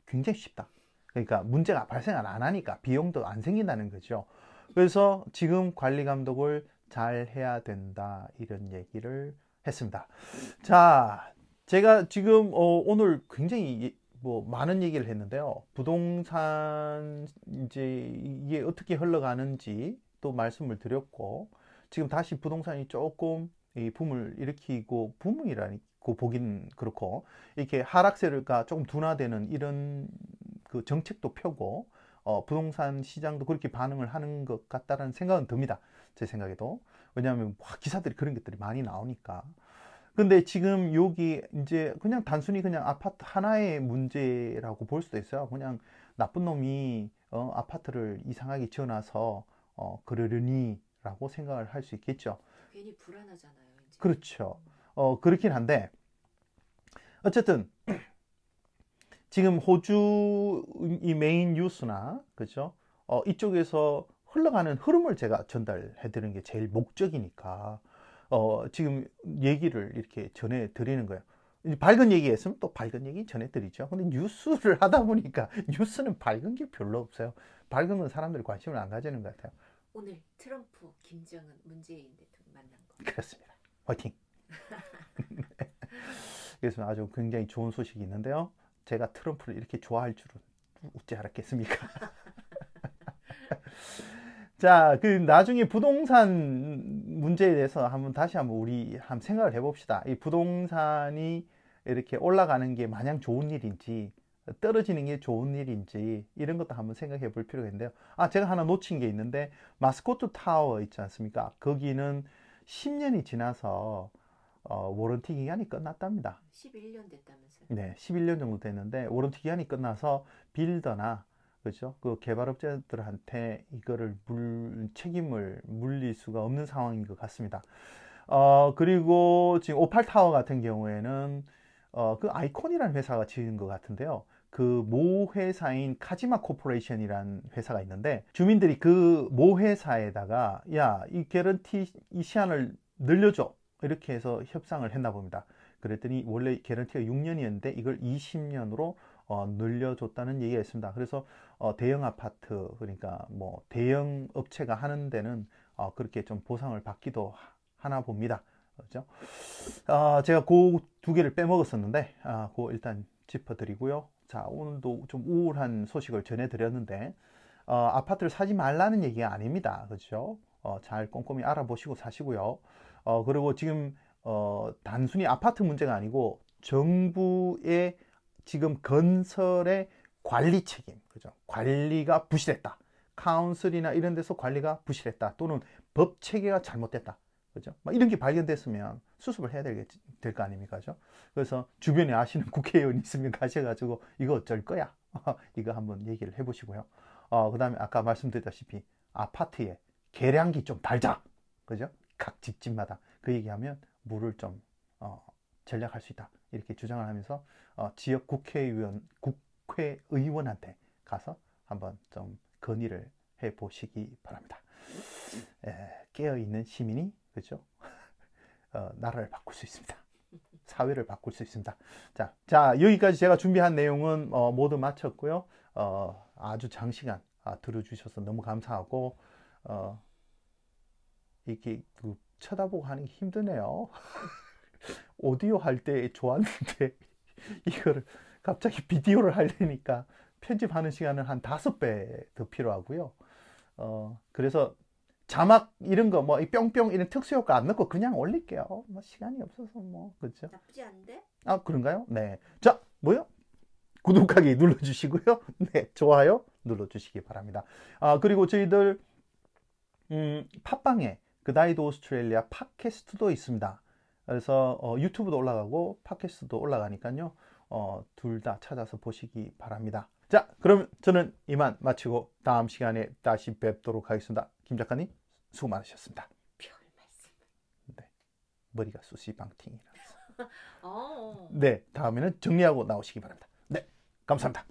굉장히 쉽다. 그러니까 문제가 발생을 안 하니까 비용도 안 생긴다는 거죠. 그래서 지금 관리 감독을 잘 해야 된다 이런 얘기를 했습니다. 자, 제가 지금 오늘 굉장히 많은 얘기를 했는데요. 부동산 이제 이게 어떻게 흘러가는지 또 말씀을 드렸고, 지금 다시 부동산이 조금 이 붐을 일으키고, 붐이라고 보긴 그렇고, 이렇게 하락세가 조금 둔화되는 이런 그 정책도 펴고, 부동산 시장도 그렇게 반응을 하는 것 같다라는 생각은 듭니다. 제 생각에도. 왜냐하면 기사들이 그런 것들이 많이 나오니까. 근데 지금 여기 이제 그냥 단순히 그냥 아파트 하나의 문제라고 볼 수도 있어요. 그냥 나쁜 놈이 아파트를 이상하게 지어놔서 그러려니 라고 생각을 할 수 있겠죠. 괜히 불안하잖아요. 이제. 그렇죠. 그렇긴 한데 어쨌든 지금 호주 이 메인 뉴스나 그죠? 이쪽에서 흘러가는 흐름을 제가 전달해 드리는 게 제일 목적이니까 지금 얘기를 이렇게 전해 드리는 거예요. 밝은 얘기 했으면 또 밝은 얘기 전해 드리죠. 근데 뉴스를 하다 보니까 뉴스는 밝은 게 별로 없어요. 밝은 건 사람들이 관심을 안 가지는 것 같아요. 오늘 트럼프, 김정은, 문재인 대통령 만난 거. 그렇습니다. 화이팅! 그래서 아주 굉장히 좋은 소식이 있는데요. 제가 트럼프를 이렇게 좋아할 줄은 어찌 알았겠습니까? 자, 그 나중에 부동산 문제에 대해서 다시 한번 우리 한번 생각을 해봅시다. 이 부동산이 이렇게 올라가는 게 마냥 좋은 일인지 떨어지는 게 좋은 일인지 이런 것도 한번 생각해 볼 필요가 있는데요. 제가 하나 놓친 게 있는데 마스코트 타워 있지 않습니까? 거기는 10년이 지나서 워런티 기간이 끝났답니다. 11년 됐다면서요? 네, 11년 정도 됐는데 워런티 기간이 끝나서 빌더나 그죠? 그 개발업자들한테 이거를 책임을 물릴 수가 없는 상황인 것 같습니다. 그리고 지금 오팔타워 같은 경우에는 그 아이콘이라는 회사가 지은 것 같은데요. 그 모 회사인 카지마 코퍼레이션이라는 회사가 있는데 주민들이 그 모 회사에다가 야, 이 개런티 이 시한을 늘려줘 이렇게 해서 협상을 했나 봅니다. 그랬더니 원래 개런티가 6년이었는데 이걸 20년으로 늘려줬다는 얘기가 있습니다. 그래서 대형 아파트 그러니까 뭐 대형 업체가 하는 데는 그렇게 좀 보상을 받기도 하나 봅니다. 그렇죠? 제가 그 두 개를 빼먹었었는데 그거 일단 짚어드리고요. 자, 오늘도 좀 우울한 소식을 전해드렸는데 아파트를 사지 말라는 얘기가 아닙니다. 그렇죠? 잘 꼼꼼히 알아보시고 사시고요. 그리고 지금 단순히 아파트 문제가 아니고 정부의 지금 건설의 관리 책임, 그죠? 관리가 부실했다. 카운슬이나 이런 데서 관리가 부실했다. 또는 법 체계가 잘못됐다. 그죠? 이런 게 발견됐으면 수습을 해야 될 거 아닙니까? 그죠? 그래서 주변에 아시는 국회의원 있으면 가셔가지고 이거 어쩔 거야? 이거 한번 얘기를 해보시고요. 그 다음에 아까 말씀드렸다시피 아파트에 계량기 좀 달자. 그죠? 각 집집마다 그 얘기하면 물을 좀 전략할 수 있다. 이렇게 주장을 하면서 지역 국회의원한테 가서 한번 좀 건의를 해 보시기 바랍니다. 깨어있는 시민이 그죠? 나라를 바꿀 수 있습니다. 사회를 바꿀 수 있습니다. 자, 여기까지 제가 준비한 내용은 모두 마쳤고요. 아주 장시간 들어주셔서 너무 감사하고 이렇게 쳐다보고 하는 게 힘드네요. 오디오 할 때 좋았는데 이거를 갑자기 비디오를 하려니까 편집하는 시간은 한 5배 더 필요하고요. 그래서 자막 이런 거 뭐 뿅뿅 이런 특수 효과 안 넣고 그냥 올릴게요. 뭐 시간이 없어서 뭐 그렇죠. 나쁘지 않은데? 아, 그런가요? 네. 자, 뭐요? 구독하기 눌러주시고요. 네, 좋아요 눌러주시기 바랍니다. 아, 그리고 저희들 팟빵에 그다이드 오스트레일리아 팟캐스트도 있습니다. 그래서 유튜브도 올라가고 팟캐스트도 올라가니까요. 둘 다 찾아서 보시기 바랍니다. 자, 그럼 저는 이만 마치고 다음 시간에 다시 뵙도록 하겠습니다. 김 작가님 수고 많으셨습니다. 별 말씀. 네, 머리가 수시방팅이라서. 어. 네, 다음에는 정리하고 나오시기 바랍니다. 네, 감사합니다.